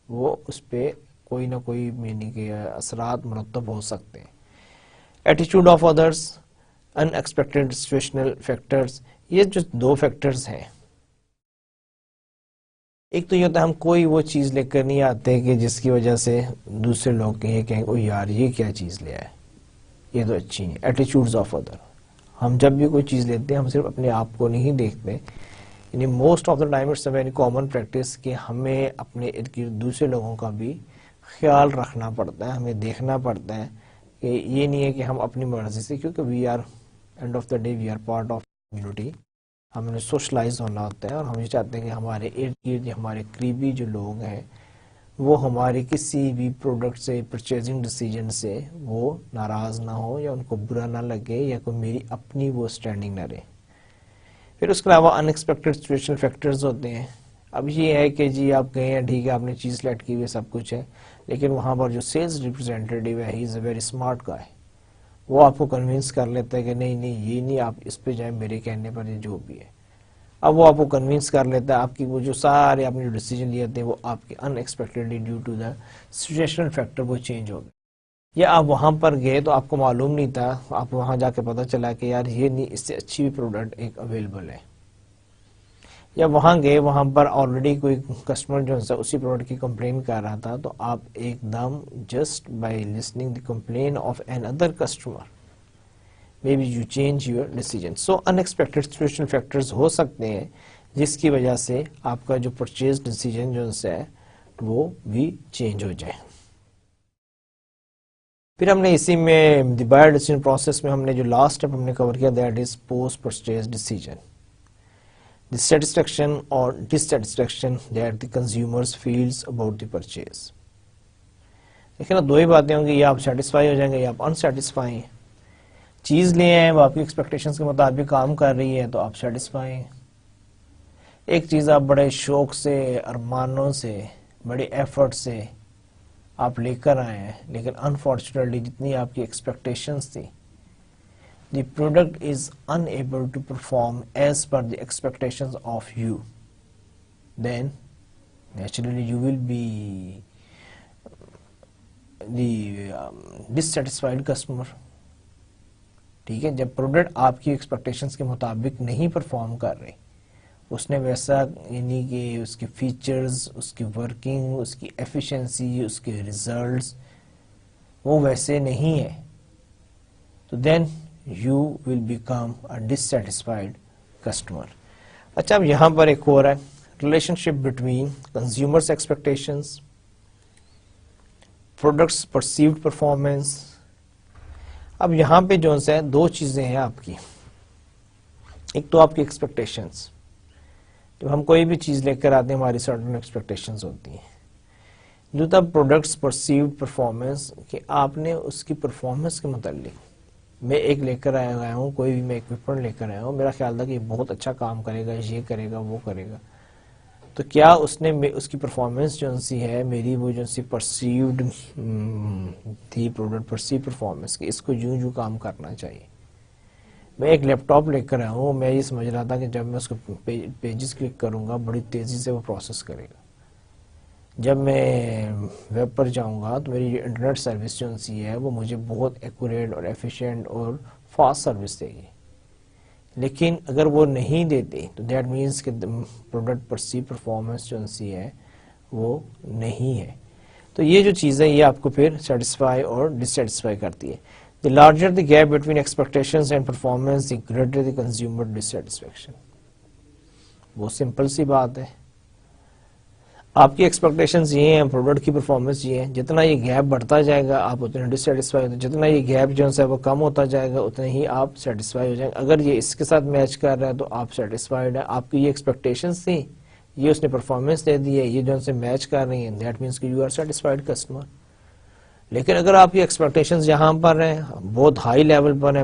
وہ اس پہ کوئی نہ کوئی میننگ کے اثرات مرتب ہو سکتے ہیں. Attitude of others, in expected situational factors. یہ جو دو فیکٹرز ہیں، ایک تو یہ ہوتا ہے ہم کوئی وہ چیز لے کر نہیں آتے کہ جس کی وجہ سے دوسرے لوگ یہ کہیں او یار یہ کیا چیز لے آئے، یہ تو اچھی نہیں. ایٹیٹیوڈز آف ادر، ہم جب بھی کوئی چیز لیتے ہیں ہم صرف اپنے آپ کو نہیں دیکھتے. یعنی most of the time it's a very common practice کہ ہمیں اپنے ارد گرد دوسرے لوگوں کا بھی خیال رکھنا پڑتا ہے، ہمیں دیکھنا پڑتا ہے کہ یہ نہیں ہے کہ ہم اپنی مرضی سے، کیونکہ we are end of the day we are part of community, ہمیں سوشلائز ہونا ہوتا ہے، اور ہم یہ چاہتے ہیں کہ ہمارے ارد گرد ہمارے قریبی جو لوگ ہیں وہ ہماری کسی بھی پروڈکٹ سے، پرچیزنگ ڈیسیجن سے وہ ناراض نہ ہو، یا ان کو برا نہ لگے، یا کوئی میری اپنی وہ اسٹینڈنگ نہ رہے. پھر اس کے علاوہ ان ایکسپیکٹڈ سچویشنل فیکٹرز ہوتے ہیں. اب یہ ہے کہ جی آپ گئے ہیں، ٹھیک ہے آپ نے چیز سلیکٹ کی ہوئی سب کچھ ہے، لیکن وہاں پر جو سیلز ریپرزینٹیو ہے he is a very smart گائے. وہ آپ کو کنونس کر لیتا ہے کہ نہیں نہیں یہ نہیں، آپ اس پہ جائیں میرے کہنے پر، یہ جو بھی ہے. اب وہ آپ کو کنونس کر لیتا ہے، آپ کی وہ جو سارے آپ نے ڈیسیجن لیے تھے وہ آپ کے unexpectedly due to the situational factor وہ چینج ہو گئے. یا آپ وہاں پر گئے تو آپ کو معلوم نہیں تھا، آپ وہاں جا کے پتا چلا کہ یار یہ نہیں، اس سے اچھی بھی پروڈکٹ ایک اویلیبل ہے. یا وہاں گئے، وہاں پر آلریڈی کوئی کسٹمر جو ہے اسی پروڈکٹ کی کمپلین کر رہا تھا، تو آپ ایک دم just by listening the complain of an other customer may be you change your decision. So unexpected situational factors ہو سکتے ہیں جس کی وجہ سے آپ کا جو پرچیز ڈیسیجن جو ہے وہ بھی چینج ہو جائے. پھر ہم نے اسی میں دی بائر ڈیسیجن پروسیس میں ہم نے جو لاسٹ اسٹیپ ہم نے کور کیا that is post purchase decision, the satisfaction or dissatisfaction that the consumers feels about the purchase. دیکھیں نا, دو ہی باتیں ہوں گی, یا آپ سیٹسفائی ہو جائیں گے یا آپ انسیٹسفائی ہیں. چیز لے آئے وہ آپ کی ایکسپیکٹیشنز کے مطابق کام کر رہی ہے تو آپ سیٹسفائی ہیں. ایک چیز آپ بڑے شوق سے, ارمانوں سے, بڑے ایفرٹ سے آپ لے کر آئے ہیں, لیکن انفارچونیٹلی جتنی آپ کی ایکسپیکٹیشنز تھی, the product is unable to perform as per the expectations of you, then naturally you will be the dissatisfied customer. ٹھیک ہے, جب پروڈکٹ آپ کی ایکسپیکٹیشنز کے مطابق نہیں پرفارم کر رہی, اس نے ویسا یعنی کہ اس کے فیچرز, اس کی ورکنگ, اس کی ایفیشنسی, اس کے ریزلٹس وہ ویسے نہیں ہے, تو then you will become a dissatisfied customer. اچھا, اب یہاں پر ایک اور ہے relationship between consumers expectations, products perceived performance. اب یہاں پہ جو ہے دو چیزیں ہیں آپ کی. ایک تو آپ کی ایکسپیکٹیشنز, جب ہم کوئی بھی چیز لے کر آتے ہیں ہماری سرٹن ایکسپیکٹیشنز ہوتی ہیں. جو تھا پروڈکٹس پرسیوڈ پرفارمنس, کہ آپ نے اس کی پرفارمنس کے متعلق, میں ایک لے کر آیا ہوں, کوئی بھی میں اکوپمنٹ لے کر آیا ہوں, میرا خیال تھا کہ یہ بہت اچھا کام کرے گا, یہ کرے گا, وہ کرے گا, تو کیا اس نے اس کی پرفارمنس جو سی ہے میری وہ جو سی پرسیوڈ تھی, پروڈکٹ پرسیو پرفارمنس کی, اس کو یوں کام کرنا چاہیے. میں ایک لیپ ٹاپ لے کر آیا ہوں, میں یہ سمجھ رہا تھا کہ جب میں اس کو پیجز کلک کروں گا بڑی تیزی سے وہ پروسیس کرے گا, جب میں ویب پر جاؤں گا تو میری انٹرنیٹ سروس جو سی ہے وہ مجھے بہت ایکوریٹ اور ایفیشینٹ اور فاسٹ سروس دے گی. لیکن اگر وہ نہیں دیتی تو دیٹ مینس کہ پروڈکٹ پرسیو پرفارمنس جو سی ہے وہ نہیں ہے. تو یہ جو چیز ہے یہ آپ کو پھر سیٹسفائی اور ڈسسیٹسفائی کرتی ہے. The larger the gap between expectations and performance, the greater the consumer dissatisfaction. بہت سمپل سی بات ہے. آپ کی ایکسپیکٹیشنز یہ ہیں, پروڈکٹ کی پرفارمنس یہ ہے, جتنا یہ گیپ بڑھتا جائے گا آپ اتنے ڈسسیٹسفائی ہوتے ہیں, جتنا یہ گیپ جو ہے وہ کم ہوتا جائے گا اتنے ہی آپ سیٹسفائی ہو جائیں گے. اگر یہ اس کے ساتھ میچ کر رہا ہے تو آپ سیٹسفائیڈ ہیں, آپ کی یہ ایکسپیکٹیشنز تھیں, یہ اس نے پرفارمنس دے دی ہے, یہ جو ان سے میچ کر رہی ہیں, دیٹ مینس کہ یو آر سیٹسفائیڈ کسٹمر. لیکن اگر آپ کی ایکسپیکٹیشنز یہاں پر ہیں, بہت ہائی لیول پر ہیں,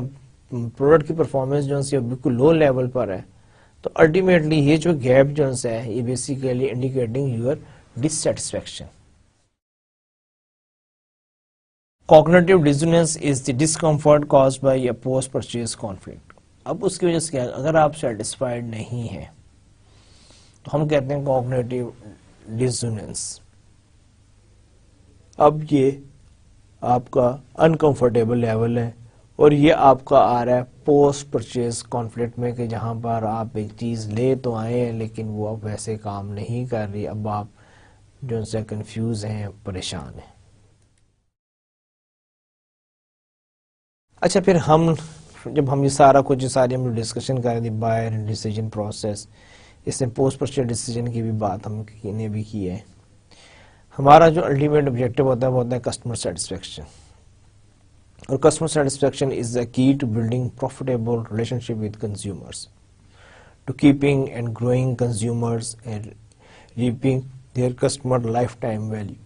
پروڈکٹ کی پرفارمنس جو ہے بالکل لو لیول پر ہے, تو الٹیمیٹلی یہ جو گیپ جو ہے یہ basically indicating your dissatisfaction. Cognitive dissonance is the discomfort caused by a post purchase conflict. اب اس کی وجہ سے کیا, اگر آپ سیٹسفائیڈ نہیں ہیں تو ہم کہتے ہیں cognitive dissonance. اب یہ آپ کا انکمفرٹیبل لیول ہے, اور یہ آپ کا آ رہا ہے پوسٹ پرچیز کانفلکٹ میں, کہ جہاں پر آپ ایک چیز لے تو آئے ہیں لیکن وہ اب ویسے کام نہیں کر رہی, اب آپ جو سے کنفیوز ہیں, پریشان ہیں. اچھا, پھر جب ہم یہ سارا کچھ ساری ہم ڈسکشن کر رہے تھے بائر ڈیسیجن پروسیس, اس میں پوسٹ پرچیز ڈیسیجن کی بھی بات ہم نے بھی کی ہے. ہمارا جو الٹیمیٹ آبجیکٹو ہوتا ہے وہ ہوتا ہے کسٹمر سیٹسفیکشن, اور customer satisfaction is the key to building profitable relationship with consumers, to keeping and growing consumers and reaping their customer lifetime value.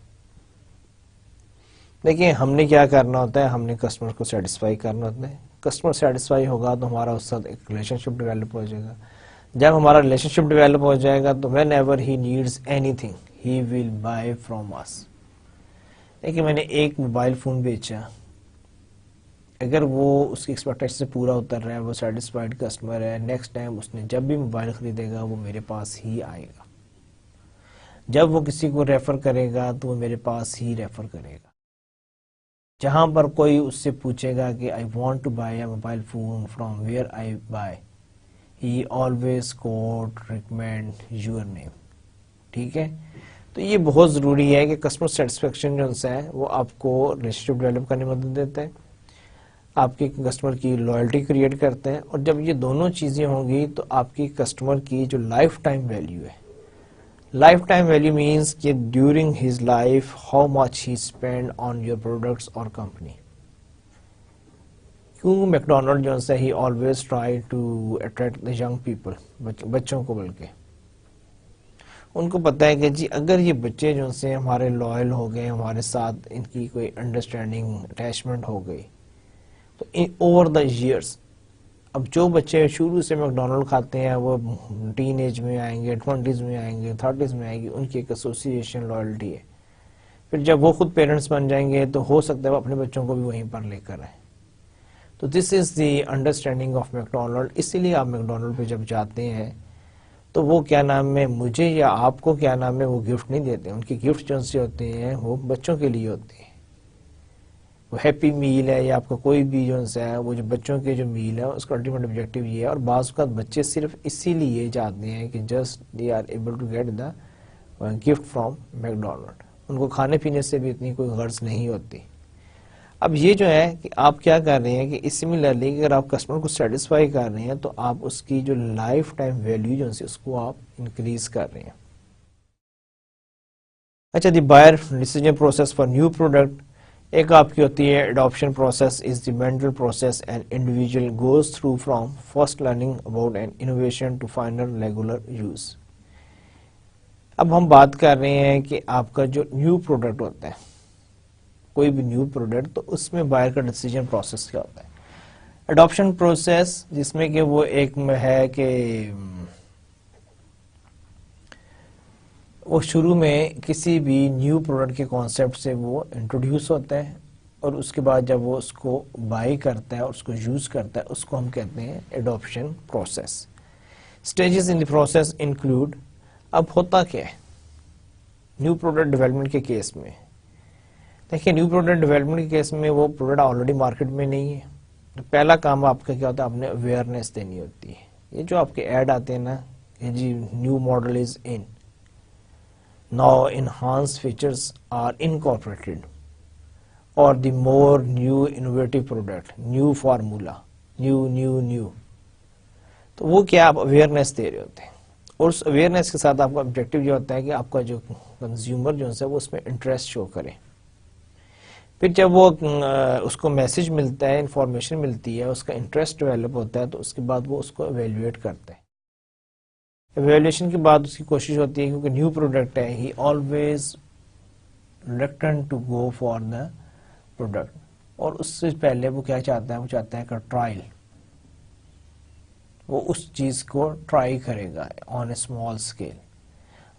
دیکھیں, ہم نے کیا کرنا ہوتا ہے, ہم نے کسٹمر کو سیٹسفائی کرنا ہوتا ہے. کسٹمر سیٹسفائی ہوگا تو ہمارا اس ساتھ ایک ریلیشن شپ ڈیولپ ہو جائے گا. جب ہمارا ریلیشن شپ ڈیولپ ہو جائے گا تو whenever he needs anything he will buy from us. دیکھیں, میں نے ایک موبائل فون بیچا, اگر وہ اس کی ایکسپیکٹیشن سے پورا اتر رہا ہے, وہ سیٹسفائیڈ کسٹمر ہے, نیکسٹ ٹائم اس نے جب بھی موبائل خریدے گا وہ میرے پاس ہی آئے گا. جب وہ کسی کو ریفر کرے گا تو وہ میرے پاس ہی ریفر کرے گا. جہاں پر کوئی اس سے پوچھے گا کہ I want to buy a mobile phone from where I buy, he always quote recommend your name. ٹھیک ہے, تو یہ بہت ضروری ہے کہ کسٹمر سیٹسفیکشن جو ہے وہ آپ کو ریلیشن شپ ڈیولپ کرنے میں مدد دیتا ہے, آپ کے کسٹمر کی لائلٹی کریٹ کرتے ہیں, اور جب یہ دونوں چیزیں ہوں گی تو آپ کی کسٹمر کی جو لائف ٹائم ویلیو ہے, لائف ٹائم ویلیو مینس کہ during his life how much he spend on your products اور کمپنی. کیوں میکڈونلڈ جو ہے he always try to attract the young people, بچوں کو، بلکہ ان کو پتہ ہے کہ جی اگر یہ بچے جو سے ہمارے لائل ہو گئے، ہمارے ساتھ ان کی کوئی انڈرسٹینڈنگ اٹیچمنٹ ہو گئی، تو اوور دا ایئرس اب جو بچے شروع سے میکڈونلڈ کھاتے ہیں وہ ٹین ایج میں آئیں گے، 20s میں آئیں گے، 30s میں آئیں گے، ان کی ایک ایسوسیشن لائلٹی ہے. پھر جب وہ خود پیرنٹس بن جائیں گے تو ہو سکتا ہے وہ اپنے بچوں کو بھی وہیں پر لے کر آئیں. تو دس از دی انڈرسٹینڈنگ آف میکڈونلڈ. اسی لیے آپ میکڈونلڈ پہ جب جاتے ہیں تو وہ کیا نام ہے مجھے یا آپ کو کیا نام ہے وہ گفٹ نہیں دیتے. ان کی گفٹ جو سے ہوتے ہیں وہ بچوں کے لیے ہوتے ہیں. وہ ہیپی میل ہے یا آپ کا کوئی بھی جو ہے وہ جو بچوں کے جو میل ہے اس کا الٹیمیٹ آبجیکٹیو یہ ہے. اور بعض اوقات بچے صرف اسی لیے جاتے ہیں کہ just they are able to get the gift from McDonald. ان کو کھانے پینے سے بھی اتنی کوئی غرض نہیں ہوتی. اب یہ جو ہے کہ آپ کیا کر رہے ہیں کہ سملرلی اگر آپ کسٹمر کو سیٹسفائی کر رہے ہیں تو آپ اس کی جو لائف ٹائم ویلیو جو ہے اس کو آپ انکریز کر رہے ہیں. اچھا the buyer decision process for new product. ایک آپ کی ہوتی ہے adoption process is the mental process and individual goes through from first learning about an innovation to final regular use. اب ہم بات کر رہے ہیں کہ آپ کا جو نیو پروڈکٹ ہوتا ہے کوئی بھی نیو پروڈکٹ تو اس میں بائر کا ڈیسیجن پروسیس کیا ہوتا ہے. اڈاپشن پروسیس جس میں کہ وہ ایک ہے کہ وہ شروع میں کسی بھی نیو پروڈکٹ کے کانسیپٹ سے وہ انٹروڈیوس ہوتا ہے اور اس کے بعد جب وہ اس کو بائی کرتا ہے اور اس کو یوز کرتا ہے اس کو ہم کہتے ہیں adoption process. Stages in the process include. اب ہوتا کیا ہے نیو پروڈکٹ ڈیولپمنٹ کے کیس میں؟ دیکھیں نیو پروڈکٹ ڈیولپمنٹ کے کیس میں وہ پروڈکٹ آلریڈی مارکیٹ میں نہیں ہے. تو پہلا کام آپ کا کیا ہوتا ہے آپ نے اویئرنیس دینی ہوتی ہے. یہ جو آپ کے ایڈ آتے ہیں نا کہ جی new model is in now enhanced features are incorporated or the more new innovative product, new formula, new تو وہ کیا آپ اویئرنیس دے رہے ہوتے ہیں اور اس اویئرنیس کے ساتھ آپ کا آبجیکٹیو یہ ہوتا ہے کہ آپ کا جو کنزیومر جو ہے وہ اس میں انٹرسٹ شو کرے. پھر جب وہ اس کو میسج ملتا ہے، انفارمیشن ملتی ہے، اس کا انٹرسٹ ڈیولپ ہوتا ہے تو اس کے بعد وہ اس کو ایویلویٹ کرتا ہے. ایویلویشن کے بعد اس کی کوشش ہوتی ہے کیونکہ نیو پروڈکٹ ہے he always reluctant to go for the product. اور اس سے پہلے وہ کیا چاہتا ہے وہ چاہتا ہے کہ ٹرائل وہ اس چیز کو ٹرائی کرے گا آن اے اسمال اسکیل.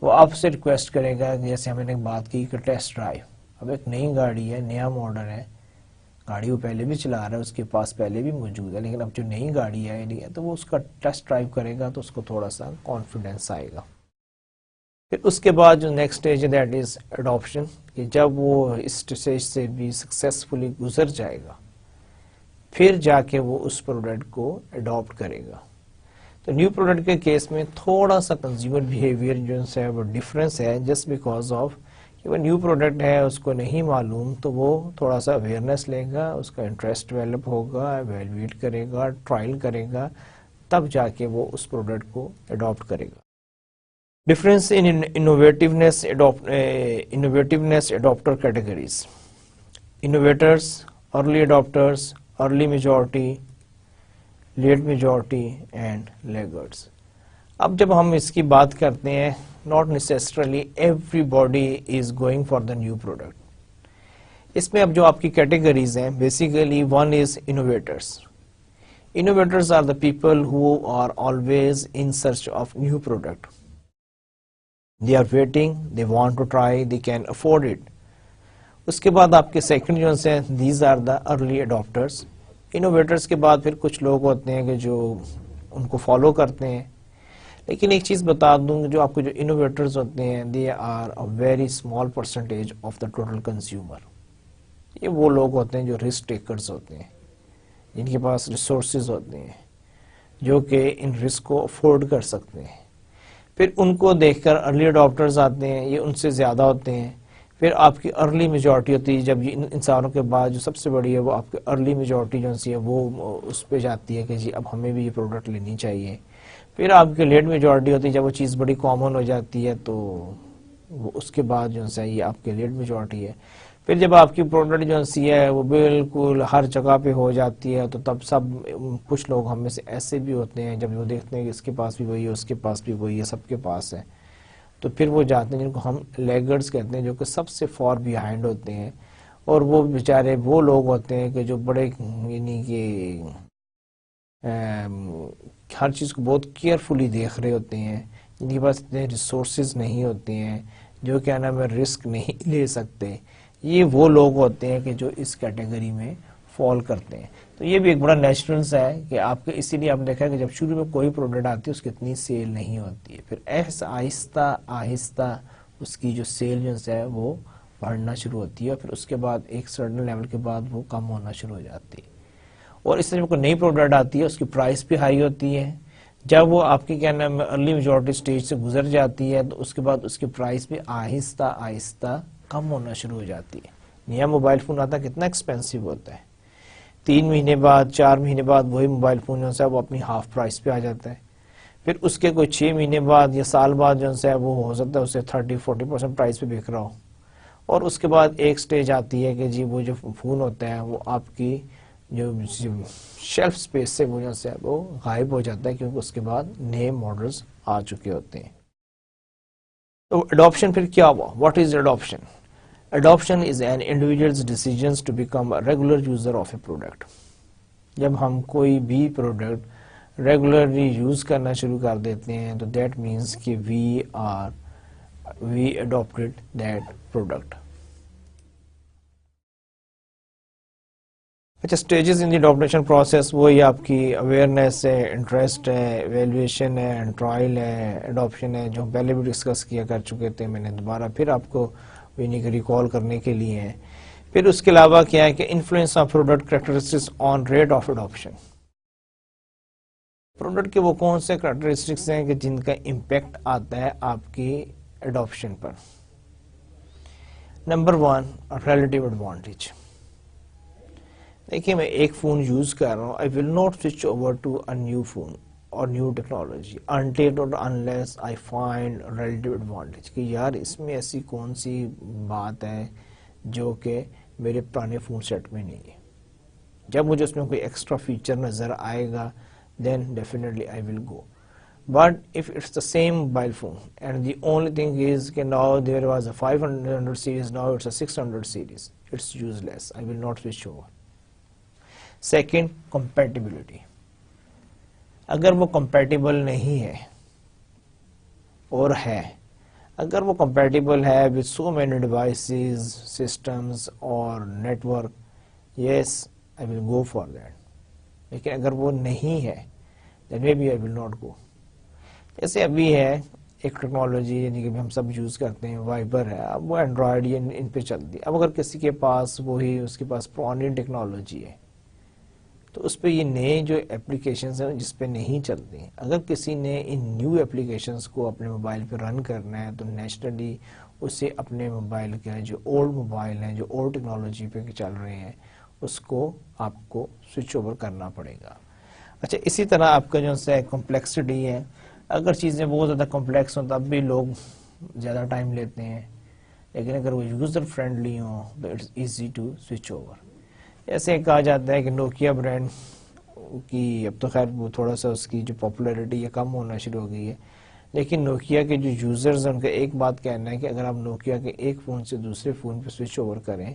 وہ آپ سے ریکویسٹ کرے گا جیسے ہم نے بات کی کہ ٹیسٹ ڈرائیو. اب ایک نئی گاڑی ہے، نیا ماڈل ہے، گاڑی وہ پہلے بھی چلا رہا ہے، اس کے پاس پہلے بھی موجود ہے، لیکن اب جو نئی گاڑی ہے تو وہ اس کا ٹیسٹ ڈرائیو کرے گا تو اس کو تھوڑا سا کانفیڈینس آئے گا. پھر اس کے بعد جو نیکسٹ اسٹیج ہے دیٹ از اڈاپشن کہ جب وہ اس اسٹیج سے بھی سکسیسفلی گزر جائے گا پھر جا کے وہ اس پروڈکٹ کو اڈاپٹ کرے گا. تو نیو پروڈکٹ کے کیس میں تھوڑا سا کنزیومر بیہیویئر جو ہے وہ ڈفرینس ہے جسٹ بیکاز آف کہ وہ نیو پروڈکٹ ہے اس کو نہیں معلوم تو وہ تھوڑا سا اویئرنیس لے گا، اس کا انٹرسٹ ڈیولپ ہوگا، ایویلویٹ کرے گا، ٹرائل کرے گا، تب جا کے وہ اس پروڈکٹ کو اڈاپٹ کرے گا. Difference in innovativeness adapter categories. Innovators, early adapters, early majority, late majority and laggards. اب جب ہم اس کی بات کرتے ہیں not necessarily everybody is going for the new product. اس میں اب جو آپ کی کیٹیگریز ہیں basically one is innovators. Innovators are the people who are always in search of new product. They are waiting, they want to try, they can afford it. اس کے بعد آپ کے سیکنڈ جو ہیں these are the early adopters. Innovators کے بعد پھر کچھ لوگ ہوتے ہیں کہ جو ان کو فالو کرتے ہیں. لیکن ایک چیز بتا دوں جو آپ کو جو انوویٹرز ہوتے ہیں they are a very small percentage of the total consumer. یہ وہ لوگ ہوتے ہیں جو رسک ٹیکرز ہوتے ہیں، جن کے پاس ریسورسز ہوتے ہیں، جو کہ ان رسک کو افورڈ کر سکتے ہیں. پھر ان کو دیکھ کر ارلی اڈاپٹرز آتے ہیں، یہ ان سے زیادہ ہوتے ہیں. پھر آپ کی ارلی میجورٹی ہوتی ہے، جب یہ ان ساروں کے بعد جو سب سے بڑی ہے وہ آپ کی ارلی میجورٹی جو ہے وہ اس پہ جاتی ہے کہ جی اب ہمیں بھی یہ پروڈکٹ لینی چاہیے. پھر آپ کی لیٹ میجورٹی ہوتی ہے، جب وہ چیز بڑی کامن ہو جاتی ہے تو وہ اس کے بعد جو ہے یہ آپ کی لیٹ میجورٹی ہے. پھر جب آپ کی پروڈکٹ جو سی ہے وہ بالکل ہر جگہ پہ ہو جاتی ہے تو تب سب کچھ لوگ ہم میں سے ایسے بھی ہوتے ہیں جب وہ دیکھتے ہیں کہ اس کے پاس بھی وہی ہے، اس کے پاس بھی وہی ہے، سب کے پاس ہے، تو پھر وہ جاتے ہیں جن کو ہم لیگرڈز کہتے ہیں، جو کہ سب سے فار بیہائنڈ ہوتے ہیں، اور وہ بیچارے وہ لوگ ہوتے ہیں کہ جو بڑے یعنی کہ ہر چیز کو بہت کیئرفلی دیکھ رہے ہوتے ہیں، جن کے پاس اتنے ریسورسز نہیں ہوتے ہیں، جو کیا نام ہے رسک نہیں لے سکتے. یہ وہ لوگ ہوتے ہیں کہ جو اس کیٹیگری میں فال کرتے ہیں. تو یہ بھی ایک بڑا نیچرل سا ہے کہ آپ کے، اسی لیے آپ نے دیکھا کہ جب شروع میں کوئی پروڈکٹ آتی ہے اس کی اتنی سیل نہیں ہوتی ہے، پھر آہستہ آہستہ اس کی جو سیل جو ہے وہ بڑھنا شروع ہوتی ہے، پھر اس کے بعد ایک سرٹن لیول کے بعد وہ کم ہونا شروع ہو جاتی ہے. اور اس طرح کوئی نئی پروڈکٹ آتی ہے اس کی پرائس بھی ہائی ہوتی ہے، جب وہ آپ کی کیا نام ہے ارلی میجورٹی سٹیج سے گزر جاتی ہے تو اس کے بعد اس کی پرائس بھی آہستہ آہستہ کم ہونا شروع ہو جاتی ہے. نیا موبائل فون آتا ہے کتنا ایکسپینسو ہوتا ہے، 3 مہینے بعد 4 مہینے بعد وہی موبائل فون جو ہے وہ اپنی ہاف پرائس پہ آ جاتا ہے. پھر اس کے کوئی 6 مہینے بعد یا سال بعد جو ہے وہ ہو سکتا ہے اسے 30-40% پرائس پہ بک رہا ہو. اور اس کے بعد ایک سٹیج آتی ہے کہ جی وہ جو فون ہوتا ہے وہ آپ کی جو شیلف سپیس سے وہ جو ہے وہ غائب ہو جاتا ہے، کیونکہ اس کے بعد نئے ماڈلز آ چکے ہوتے ہیں. تو اڈاپشن پھر کیا ہوا؟ What is adoption? Adoption is an individual's decisions to become a regular user of a product. جب ہم کوئی بھی پروڈکٹ ریگولرلی یوز کرنا شروع کر دیتے ہیں تو دیٹ مینس کہ we adopted that product. اچھا، stages in the adaptation process, وہی آپ کی اویئرنیس ہے، انٹرسٹ ہے، ایویلویشن ہے، ٹرائل ہے، اڈاپشن ہے، جو پہلے بھی ڈسکس کیا کر چکے تھے. میں نے دوبارہ پھر آپ کو ریکال کرنے کے لیے ہیں. پھر اس کے علاوہ کیا ہے کہ influence of product characteristics on rate of adoption. Product کے وہ کون سے کریکٹرسٹکس ہیں کہ جن کا امپیکٹ آتا ہے آپ کی اڈاپشن پر. Number 1، relative advantage. دیکھیے میں ایک فون یوز کر رہا ہوں، I will not switch over to a new phone or new technology until or unless I find relative advantage، کہ یار اس میں ایسی کون سی بات ہے جو کہ میرے پرانے فون سیٹ میں نہیں ہے. جب مجھے اس میں کوئی ایکسٹرا فیچر نظر آئے گا then definitely I will go. But if it's the same mobile phone and the only thing is کہ now there was a 500 series, now it's a 600 series, it's useless. I will not switch over. Second, compatibility. اگر وہ compatible نہیں ہے اور ہے، اگر وہ compatible ہے with so many devices, systems اور network, yes, I will go for that. لیکن اگر وہ نہیں ہے then maybe I will not go. جیسے ابھی ہے ایک ٹیکنالوجی یعنی کہ ہم سب یوز کرتے ہیں، وائبر ہے، اب وہ اینڈرائڈ ان پہ چلتی ہے. اب اگر کسی کے پاس وہی اس کے پاس پرانی ٹیکنالوجی ہے تو اس پہ یہ نئے جو اپلیکیشنز ہیں جس پہ نہیں چلتی ہیں، اگر کسی نے ان نیو اپلیکیشنز کو اپنے موبائل پہ رن کرنا ہے تو نیچرلی اسے اپنے موبائل کے جو اولڈ موبائل ہیں، جو اولڈ ٹیکنالوجی پہ چل رہے ہیں، اس کو آپ کو سوئچ اوور کرنا پڑے گا. اچھا، اسی طرح آپ کا جو ہے کمپلیکسٹی ہے، اگر چیزیں بہت زیادہ کمپلیکس ہوں تب بھی لوگ زیادہ ٹائم لیتے ہیں، لیکن اگر وہ یوزر فرینڈلی ہوں تو it's easy to switch over. ایسے کہا جاتا ہے کہ نوکیا برانڈ کی اب تو خیر وہ تھوڑا سا اس کی جو پاپولیرٹی ہے کم ہونا شروع ہو گئی ہے، لیکن نوکیا کے جو یوزرز ہیں ان کا ایک بات کہنا ہے کہ اگر آپ نوکیا کے ایک فون سے دوسرے فون پہ سوئچ اوور کریں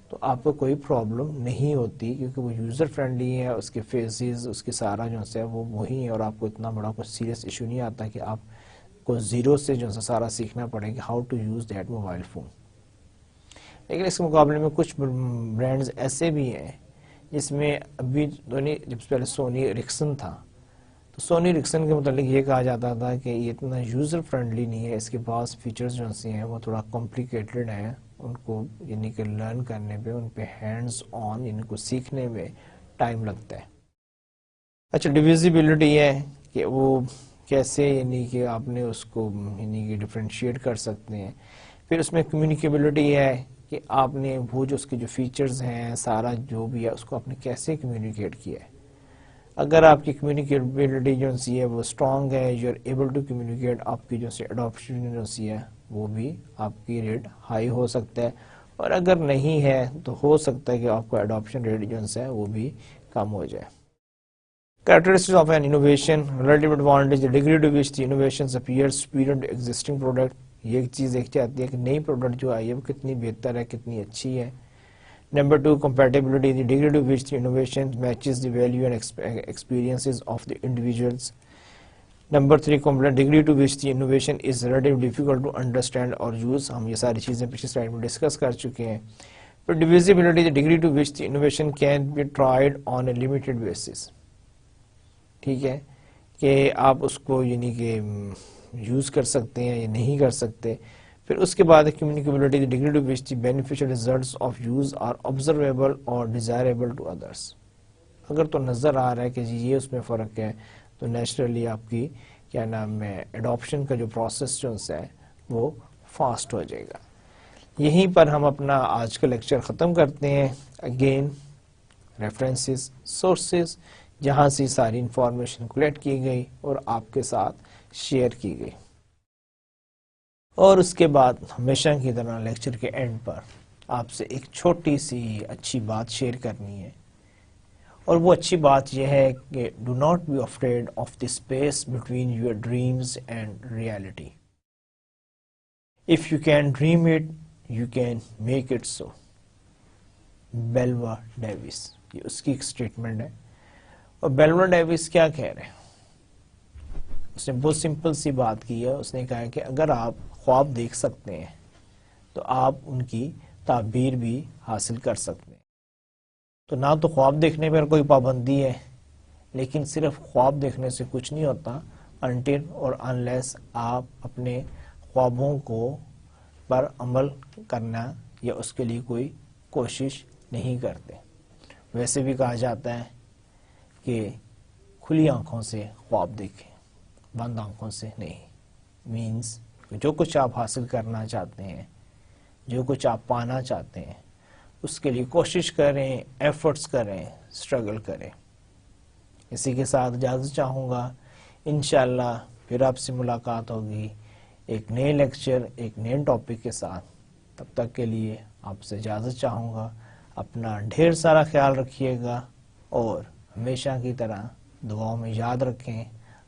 تو آپ کو کوئی پرابلم نہیں ہوتی، کیونکہ وہ یوزر فرینڈلی ہے، اس کے فیسز، اس کے سارا جو ہے وہ وہی ہے، اور آپ کو اتنا بڑا کوئی سیریس ایشو نہیں آتا کہ آپ کو زیرو سے جو ہے سارا سیکھنا پڑے کہ how to use that mobile phone. لیکن اس کے مقابلے میں کچھ برانڈز ایسے بھی ہیں جس میں ابھی جب پہلے سونی ایرکسن تھا تو سونی ایرکسن کے متعلق یہ کہا جاتا تھا کہ یہ اتنا یوزر فرینڈلی نہیں ہے، اس کے پاس فیچرز جو ہیں وہ تھوڑا کمپلیکیٹڈ ہیں، ان کو یعنی کہ لرن کرنے پہ، ان پہ ہینڈز آن ان کو سیکھنے میں ٹائم لگتا ہے. اچھا، ڈیویزیبلٹی ہے کہ وہ کیسے یعنی کہ آپ نے اس کو یعنی کہ ڈفرینشیٹ کر سکتے ہیں. پھر اس میں کمیونیکیبلٹی ہے کہ آپ نے وہ جو اس کے جو فیچرز ہیں سارا جو بھی ہے اس کو آپ نے کیسے کمیونیکیٹ کیا ہے. اگر آپ کی کمیونیکیبلٹی جو سی ہے وہ اسٹرانگ ہے، you are able to communicate, آپ کی جو سی اڈاپشن جو سی ہے وہ بھی آپ کی ریٹ ہائی ہو سکتا ہے. اور اگر نہیں ہے تو ہو سکتا ہے کہ آپ کو ایڈاپشن ریٹ جو ہے وہ بھی کم ہو جائے. Characteristics of an innovation, relative advantage, the degree to which the innovations appear superior to existing product. یہ ایک چیز دیکھ جاتی ہے کہ نئی پروڈکٹ جو آئی ہے وہ کتنی بہتر ہے, کتنی اچھی ہے. Number 2, compatibility, the degree to which the innovation matches the value and experiences of the individuals. Number 3, degree to which the innovation is relatively difficult to understand or use. ہم یہ ساری چیزیں پچھلی سلائیڈ میں ڈسکس کر چکے ہیں. But divisibility, the degree to which the innovation can be tried on a limited basis. ٹھیک ہے کہ آپ اس کو یعنی کہ یوز کر سکتے ہیں یا نہیں کر سکتے. پھر اس کے بعد کمیونیکیبلٹی, the degree to which the beneficial results of use are observable or desirable to others. اگر تو نظر آ رہا ہے کہ جی یہ اس میں فرق ہے تو نیچرلی آپ کی کیا نام ہے ایڈاپشن کا جو پروسیس جو ہے وہ فاسٹ ہو جائے گا. یہیں پر ہم اپنا آج کا لیکچر ختم کرتے ہیں. اگین ریفرنسز, سورسز جہاں سے ساری انفارمیشن کلیکٹ کی گئی اور آپ کے ساتھ شیئر کی گئی. اور اس کے بعد ہمیشہ کی طرح لیکچر کے اینڈ پر آپ سے ایک چھوٹی سی اچھی بات شیئر کرنی ہے, اور وہ اچھی بات یہ ہے کہ do not be afraid of the space between your dreams and reality. If you can dream it you can make it so. Belva Davis, یہ اس کی ایک اسٹیٹمنٹ ہے. اور بیلوا ڈیوس کیا کہہ رہے ہیں, اس نے بہت سمپل سی بات کی ہے. اس نے کہا کہ اگر آپ خواب دیکھ سکتے ہیں تو آپ ان کی تعبیر بھی حاصل کر سکتے ہیں. تو نہ تو خواب دیکھنے پر کوئی پابندی ہے, لیکن صرف خواب دیکھنے سے کچھ نہیں ہوتا until اور unless آپ اپنے خوابوں کو پر عمل کرنا یا اس کے لیے کوئی کوشش نہیں کرتے. ویسے بھی کہا جاتا ہے کہ کھلی آنکھوں سے خواب دیکھیں, بند آنکھوں سے نہیں. مینز جو کچھ آپ حاصل کرنا چاہتے ہیں, جو کچھ آپ پانا چاہتے ہیں, اس کے لیے کوشش کریں, ایفرٹس کریں, اسٹرگل کریں. اسی کے ساتھ اجازت چاہوں گا. انشاءاللہ پھر آپ سے ملاقات ہوگی ایک نئے لیکچر, ایک نئے ٹاپک کے ساتھ. تب تک کے لیے آپ سے اجازت چاہوں گا. اپنا ڈھیر سارا خیال رکھیے گا اور ہمیشہ کی طرح دعاؤں میں یاد رکھیں.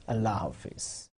اللہ حافظ.